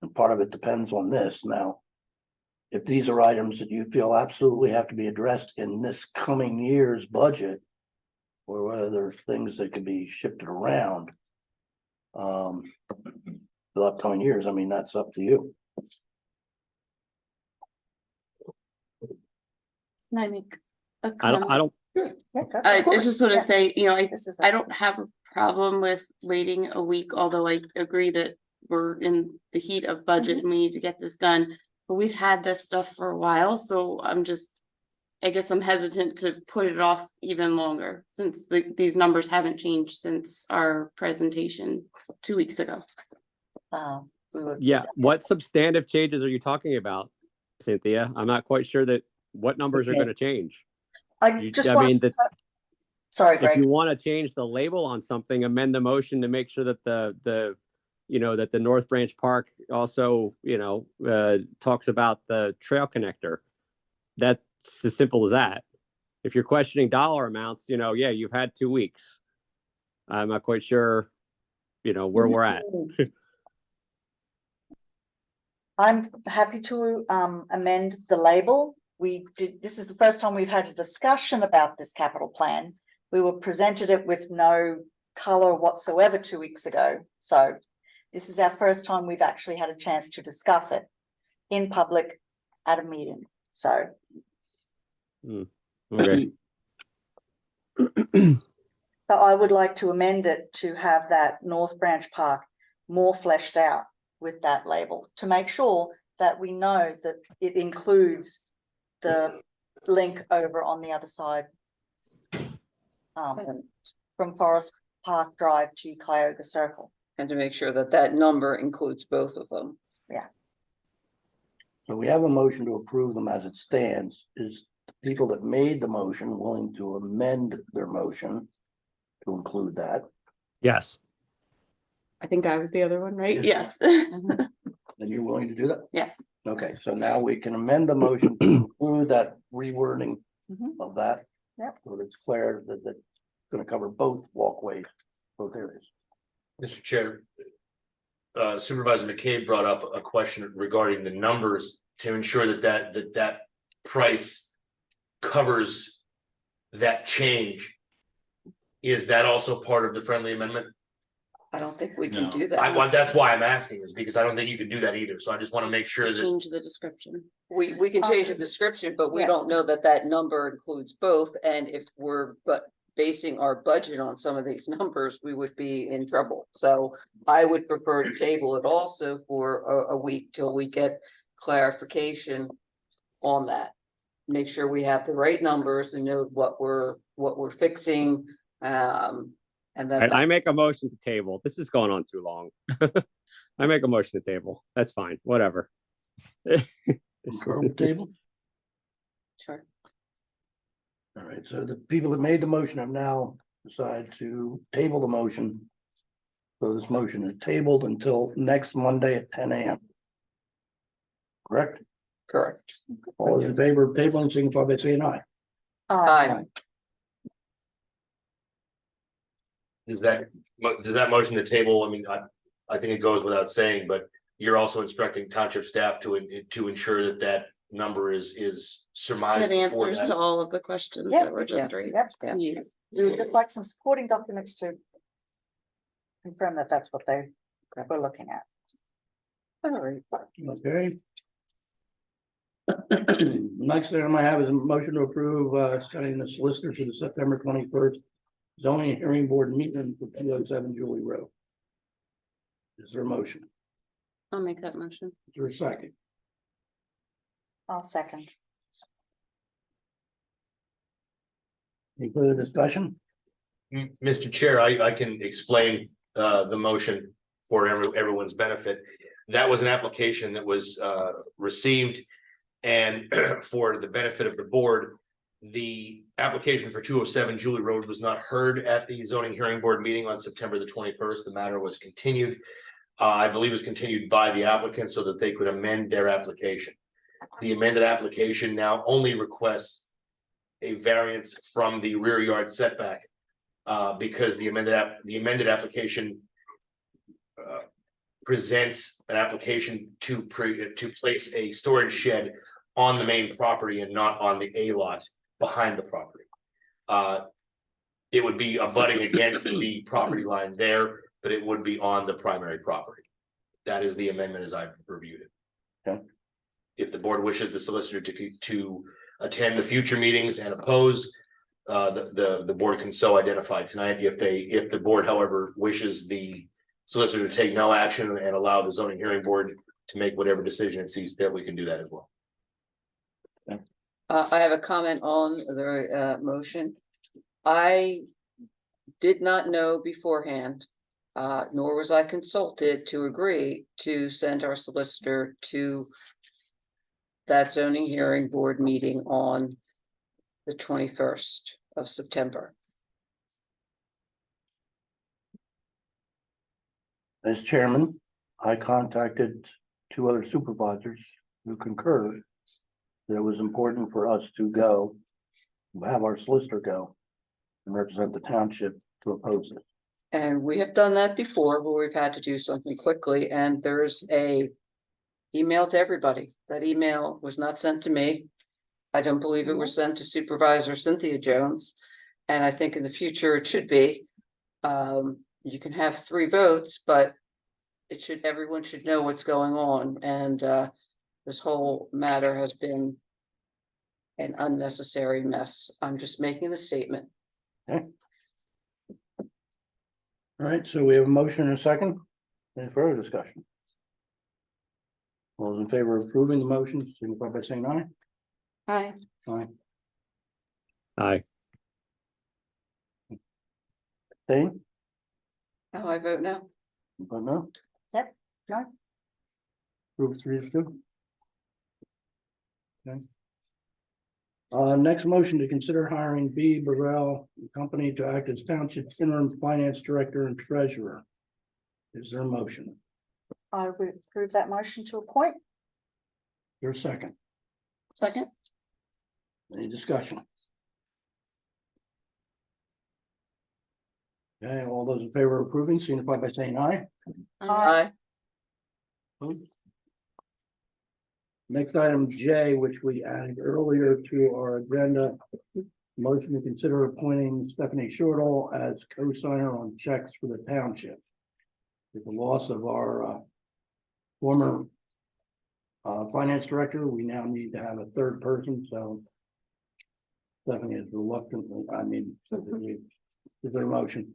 And part of it depends on this now. If these are items that you feel absolutely have to be addressed in this coming year's budget, or whether there's things that could be shifted around. The upcoming years, I mean, that's up to you. Can I make a I comment? don't, I just want Yeah. to say, you know, This is I don't have a problem with waiting a week, although I agree that we're in the heat of budget and we need to get this done. But we've had this stuff for a while, so I guess I'm hesitant to put it off even longer since these numbers haven't changed since our presentation 2 weeks ago. yeah, what substantive changes are you talking about, Cynthia? I'm not quite sure what numbers are Okay. gonna change. I just I wanted mean, to. Sorry, If Greg. you want to change the label on something, amend the motion to make sure that the North Branch Park also, talks about the trail connector. That's as simple as that. If you're questioning dollar amounts, yeah, you've had 2 weeks. I'm not quite sure, where we're at. I'm happy to amend the label. This is the first time we've had a discussion about this capital plan. We were presented it with no color whatsoever 2 weeks ago. So this is our first time we've actually had a chance to discuss it in public at a meeting. So. Okay. So I would like to amend it to have that North Branch Park more fleshed out with that label to make sure that we know that it includes the link over on the other side. From Forest Park Drive to Cuyahoga Circle. And to make sure that number includes both of them. Yeah. So we have a motion to approve them as it stands. Is the people that made the motion willing to amend their motion to include that? Yes. I think I was the other one, right? Yes. Yes. And you're willing to do that? Yes. Okay, so now we can amend the motion to include that rewording of that. Yep. So it's clear that that's gonna cover both walkways, both areas. Mr. Chair, Supervisor McCabe brought up a question regarding the numbers to ensure that price covers that change. Is that also part of the friendly amendment? I don't think we can No. do that. That's why I'm asking, is because I don't think you can do that either. So I just want to make sure that Change the description. We can change the description, but we Yes. don't know that number includes both. And if we're basing our budget on some of these numbers, we would be in trouble. So I would prefer to table it also for a week till we get clarification on that. Make sure we have the right numbers and know what we're fixing. And I, then, I make a motion to table. This is going on too long. I make a motion to table. That's fine, whatever. Concur with the table? sure, All right, so the people that made the motion have now decided to table the motion. So this motion is tabled until next Monday at 10 a.m. Correct? correct. All those in favor of tabling, signify by saying aye. Aye. Does that motion to table, I mean, I think it goes without saying, but you're also instructing township staff to ensure that that number is surmised Had before answers that. to all of the questions Yeah. that were just raised. Yep. Yeah. Yeah. We would just like some supporting documents to confirm that that's what they were looking at. All right. Okay. Next item I have is a motion to approve setting the solicitor for the September 21st zoning hearing board meeting for 207 Julie Road. Is there a motion? I'll make that motion. Is there a second? I'll second. Any further discussion? Mr. Chair, I can explain the motion for everyone's benefit. That was an application that was received. And for the benefit of the board, the application for 207 Julie Road was not heard at the zoning hearing board meeting on September the 21st. The matter was continued. I believe it was continued by the applicant so that they could amend their application. The amended application now only requests a variance from the rear yard setback because the amended application presents an application to place a storage shed on the main property and not on the A lot behind the property. It would be abutting against the property line there, but it would be on the primary property. That is the amendment as I've reviewed it. Okay. If the board wishes the solicitor to attend the future meetings and oppose, the board can so identify tonight. If the board, however, wishes the solicitor to take no action and allow the zoning hearing board to make whatever decision it sees fit, we can do that as well. I have a comment on the motion. I did not know beforehand, nor was I consulted to agree to send our solicitor to that zoning hearing board meeting on the 21st of September. As chairman, I contacted two other supervisors who concurred that it was important for us to go, have our solicitor go and represent the township to oppose it. And we have done that before, where we've had to do something quickly, and there's a email to everybody. That email was not sent to me. I don't believe it was sent to Supervisor Cynthia Jones. And I think in the future it should be. You can have 3 votes, but everyone should know what's going on. And this whole matter has been an unnecessary mess. I'm just making the statement. All right, so we have a motion and a second. Any further discussion? All those in favor of approving the motion, signify by saying aye. Hi. Aye. Aye. Abstain? How I vote no. But no. Yep, no. Approve 3-2. Okay. Next motion to consider hiring B. Burrell and Company to act as Township's interim finance director and treasurer. Is there a motion? I would approve that motion to appoint. Your second. Second. Any discussion? Okay, all those in favor of approving, signify by saying aye. Aye. Next item J, which we added earlier to our agenda. Motion to consider appointing Stephanie Shortall as co-signer on checks for the township. With the loss of our former finance director, we now need to have a third person, so Stephanie is reluctantly, is there a motion?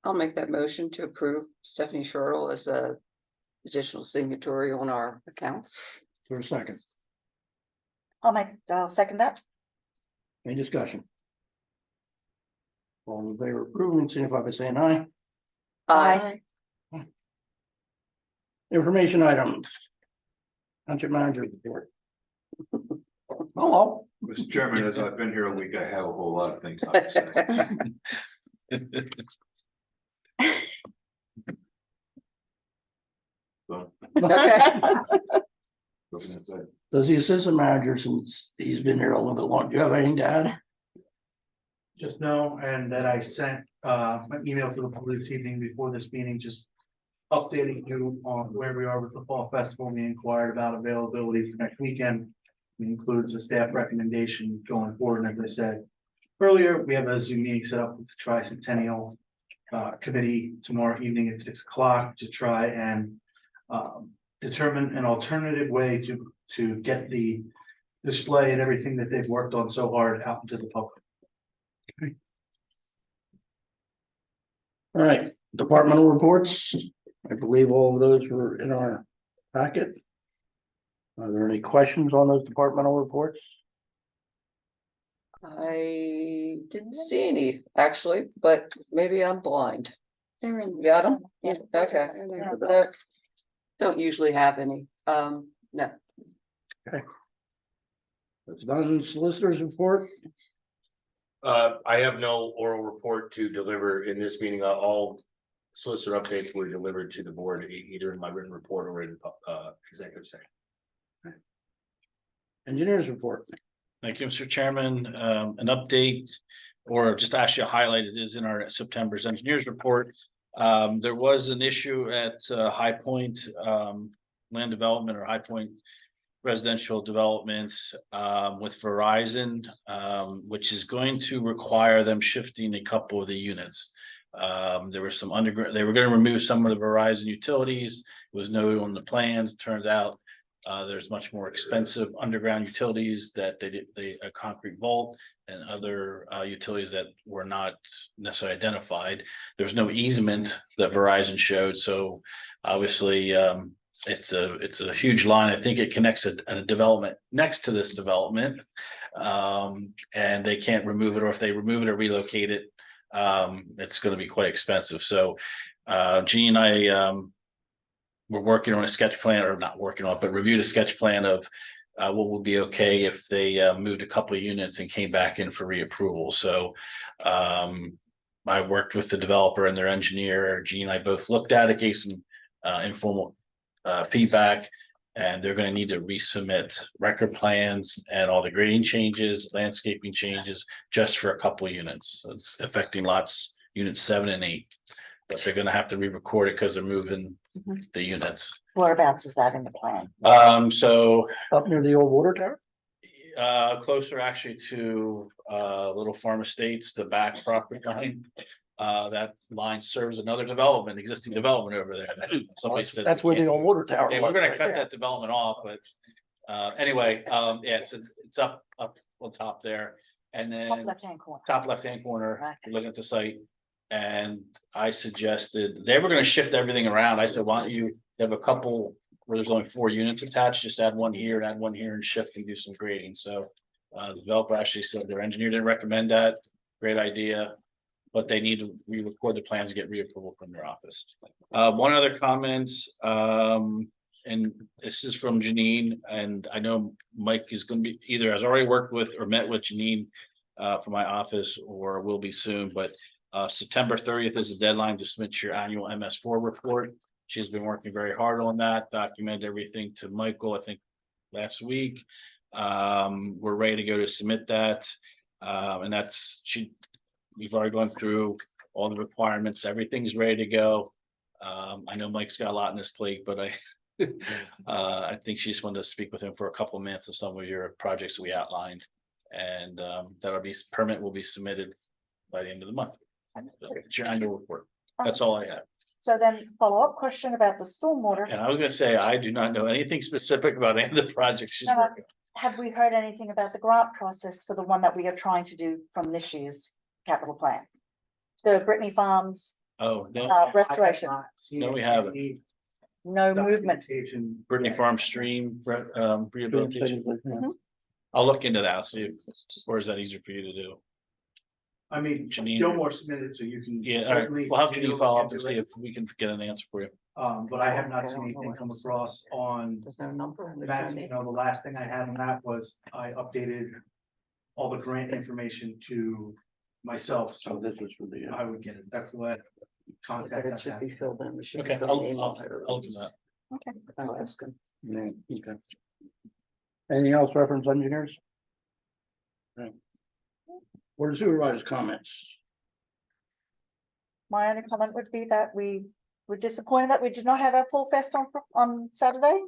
I'll make that motion to approve Stephanie Shortall as a additional signatory on our accounts. For a second, I'll second that. any discussion? All in favor of approving, signify by saying aye. Aye. Information items. Township manager report. Hello. Mr. Chairman, as I've been here a week, I have a whole lot of things to say. So, Okay. looking inside. Does the assistant manager, since he's been here a little bit longer, do you have anything to add? Just know, and that I sent an email to the board this evening before this meeting, just updating you on where we are with the fall festival. We inquired about availability for next weekend. It includes a staff recommendation going forward, and as I said earlier, we have a Zoom meeting set up with the Tricentennial Committee tomorrow evening at 6 o'clock to try and determine an alternative way to get the display and everything that they've worked on so hard out into the public. All right, departmental reports. I believe all of those were in our packet. Are there any questions on those departmental reports? I didn't see any, actually, but maybe I'm blind. Got them? Yeah. Okay. There- Don't usually have any. No. That's done. Solicitors report. I have no oral report to deliver in this meeting. All solicitor updates were delivered to the board, either in my written report or in executive session. Engineers report. Thank you, Mr. Chairman. An update, or just actually a highlight, it is in our September's engineers report. There was an issue at High Point Land Development or High Point Residential Development with Verizon, which is going to require them shifting a couple of the units. There were some underground, they were going to remove some of the Verizon utilities. It was noted on the plans. Turns out there's much more expensive underground utilities that a concrete vault and other utilities that were not necessarily identified. There's no easement that Verizon showed, so obviously it's a huge line. I think it connects a development next to this development, and they can't remove it, or if they remove it or relocate it, it's going to be quite expensive. So Jean and I we're working on a sketch plan, or not working on, but reviewed a sketch plan of what would be okay if they moved a couple of units and came back in for reapproval. So I worked with the developer and their engineer. Gene and I both looked at it, gave some informal feedback, and they're going to need to resubmit record plans and all the grading changes, landscaping changes, just for a couple of units. So it's affecting lots, units 7 and 8. But they're gonna have to re-record it because they're moving the units. Whereabouts is that in the plan? So Up near the old water tower? closer actually to Little Farm Estates, the back property line. That line serves another development, existing development over there. Somebody said That's where the old water tower. yeah, we're was, gonna right cut there. that development off, but anyway, yeah, it's up on top there. And Top then left-hand corner. top left-hand corner, Okay. looking at the site. And I suggested, they were gonna shift everything around. I said, why don't you have a couple where there's only 4 units attached, just add one here and add one here and shift and do some grading. So the developer actually said their engineer didn't recommend that. Great idea. But they need to re-record the plans, and get reapproval from their office. One other comment, and this is from Janine, and I know Mike is gonna be, either has already worked with or met with Janine from my office, or will be soon, but September 30th is the deadline to submit your annual MS4 report. She's been working very hard on that, documented everything to Michael, I think, last week. We're ready to go to submit that. And we've already gone through all the requirements. Everything's ready to go. I know Mike's got a lot on his plate, but I think she just wanted to speak with him for a couple of minutes of some of your projects we outlined. And permit will be submitted by the end of the month. So it's your annual report. That's all I have. So then follow-up question about the stormwater. And I was gonna say, I do not know anything specific about any of the projects she's No, no. working Have we heard anything about the grant process for the one that we are trying to do from this year's capital plan? So Brittany Farms, on. Oh, no, restoration, No, we haven't. no movement. Documentation. Brittany Farm Stream, rehabilitation. Mhm. I'll look into that, see if, or is that easier for you to do? I mean, Janine. Gilmore submitted, so you can. Yeah, all right, certainly we'll have take a Janine look follow up and into see it. if we can get an answer for you. But I have not Okay, I seen don't know anything what come it says. across on There's no number. and there's that, no you know, the last thing I had on that was I updated all the grant information to myself, So so this was for the. I would get it. That's the way But contact. it I should have. be filled in. It should be Okay, some name on it or I'll do else. that. Okay. I'll ask him. Yeah, okay. Anything else reference engineers? No. Board of Supervisors comments. My only comment would be that we were disappointed that we did not have our full fest on Saturday.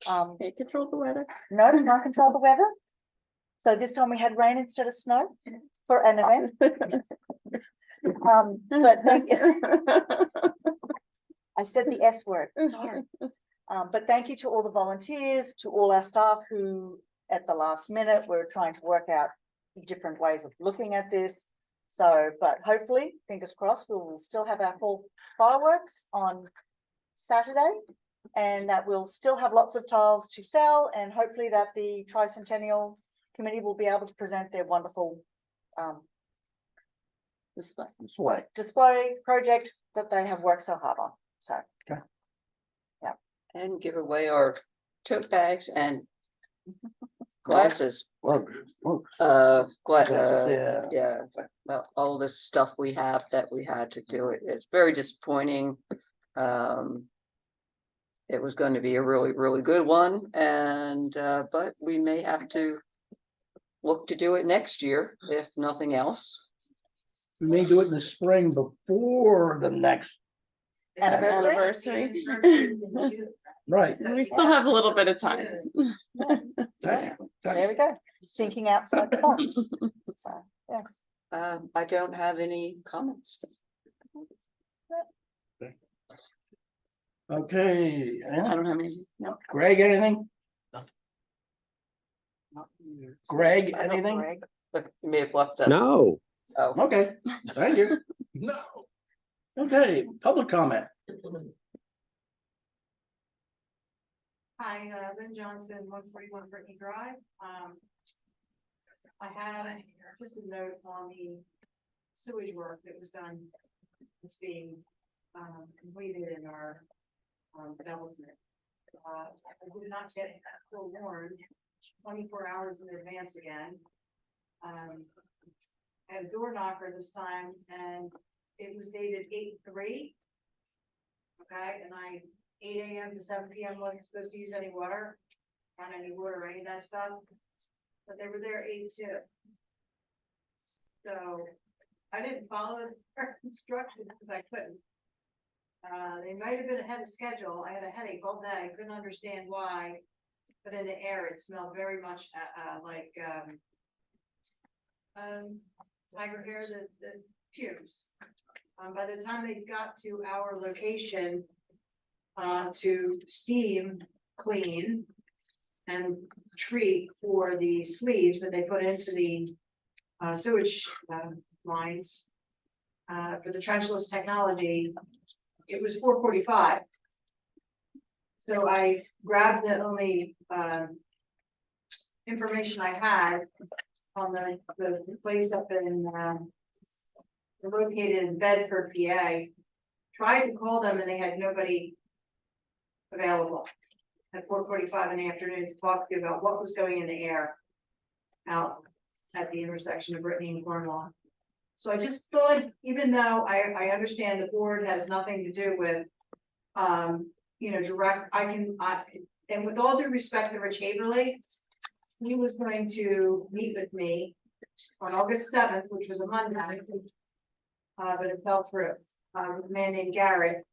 Can't control the weather. No, did not control the weather. So this time we had rain instead of snow for an event. But thank you. I said the S word, sorry. But thank you to all the volunteers, to all our staff who at the last minute were trying to work out different ways of looking at this. So, but hopefully, fingers crossed, we will still have our full fireworks on Saturday. And that we'll still have lots of tiles to sell, and hopefully that the Tricentennial Committee will be able to present their wonderful display project that they have worked so hard on, so. Okay. Yeah. And give away our tote bags and glasses. Yeah. Yeah, well, all this stuff we have that we had to do it. It's very disappointing. It was going to be a really, really good one and, but we may have to look to do it next year, if nothing else. We may do it in the spring before the next, Anniversary. right. We still have a little bit of time. That- There we go, thinking outside the box. So, yes. I don't have any comments. Okay, I don't have any, no. Greg, anything? Greg, I don't- anything? Greg. But you may have left us. No. Oh, Okay, thank you. No. Okay, public comment. Hi, Lynn Johnson, 141 Brittany Drive. I had just a note on the sewage work that was done. It's being completed in our development. I did not get forewarned 24 hours in advance again. I had a door knocker this time and it was dated 8/3. Okay, and 8 AM to 7 PM wasn't supposed to use any water, not any water or any of that stuff. But they were there 8/2. So I didn't follow their instructions because I couldn't. They might have been ahead of schedule. I had a headache all day. I couldn't understand why. But in the air, it smelled very much like tiger hair, the fumes. By the time they got to our location to steam, clean, and treat for the sleeves that they put into the sewage lines for the trenchless technology, it was 4:45. So I grabbed the only information I had on the place up in located in Bedford, PA. Tried to call them and they had nobody available at 4:45 in the afternoon to talk to you about what was going in the air out at the intersection of Brittany and Cornwall. So I just feel like, even though I understand the board has nothing to do with, direct, and with all due respect to Rich Haverly, he was going to meet with me on August 7th, which was a Monday. But it fell through, with a man named Garrett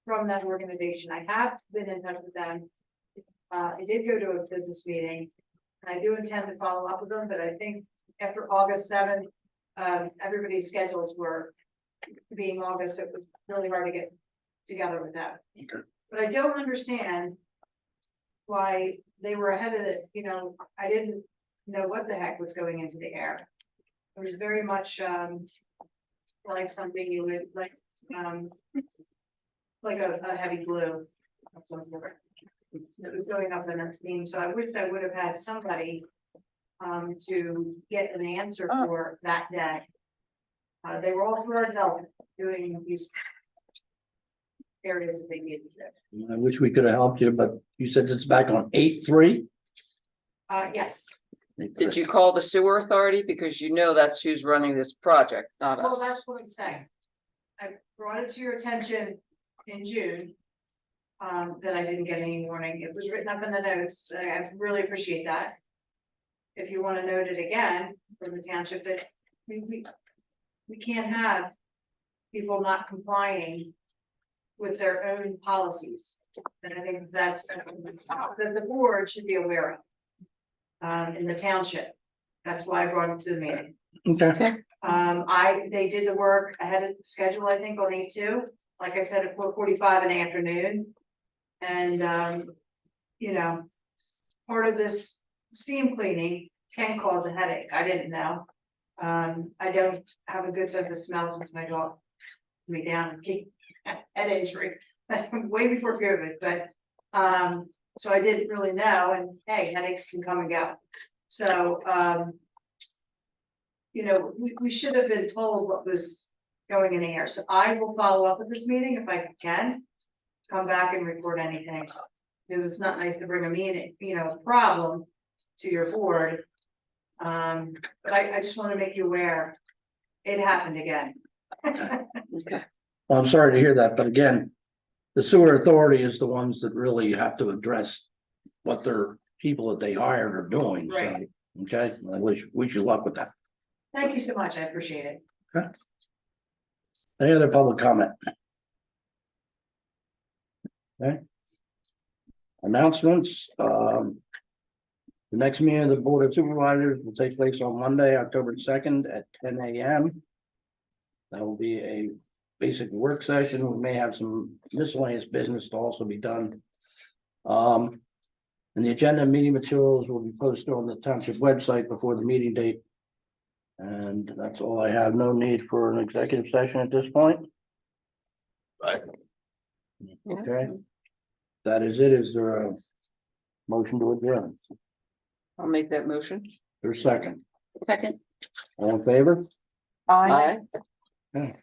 from that organization. I have been in touch with them. I did go to a business meeting, and I do intend to follow up with them, but I think after August 7th, everybody's schedules were being August, so it was really hard to get together with them. Okay. But I don't understand why they were ahead of it, I didn't know what the heck was going into the air. It was very much like something you would like a heavy glue of some sort. It was going up in that steam, so I wished I would have had somebody to get an answer for that day. They were all through our development, doing these areas that they needed. I wish we could have helped you, but you said it's back on 8/3. Yes, Did you call the sewer authority? Because you know that's who's running this project, not well, us. that's what I'm saying. I brought it to your attention in June. That I didn't get any warning. It was written up in the notes. I really appreciate that. If you want to note it again from the township that we can't have people not complying with their own policies. And I think that's that the board should be aware of. In the township. That's why I brought it to the meeting. Okay, They did the work ahead of schedule, I think, on 8/2, like I said, at 4:45 in the afternoon. And, you know, part of this steam cleaning can cause a headache. I didn't know. I don't have a good sense of smell since my dog put me down and keep head injury way before COVID, but, so I didn't really know, and hey, headaches can come and go. So, you know, we should have been told what was going in the air, so I will follow up with this meeting if I can. Come back and report anything, because it's not nice to bring a meeting, you know, problem to your board. But I just want to make you aware, it happened again. Okay. well, I'm sorry to hear that, but again, the sewer authority is the ones that really have to address what their people that they hired are doing, so, Right. okay, I wish you luck with that. Thank you so much, I appreciate it. Any other public comment? Okay. Announcements, the next meeting of the Board of Supervisors will take place on Monday, October 2nd at 10 a.m. That will be a basic work session. We may have some miscellaneous business to also be done. And the agenda meeting materials will be posted on the township website before the meeting date. And that's all I have. No need for an executive session at this point. Right. Okay. That is it. Is there a motion to adjourn? I'll make that motion. There's a second. Second. All in favor? Aye. Okay.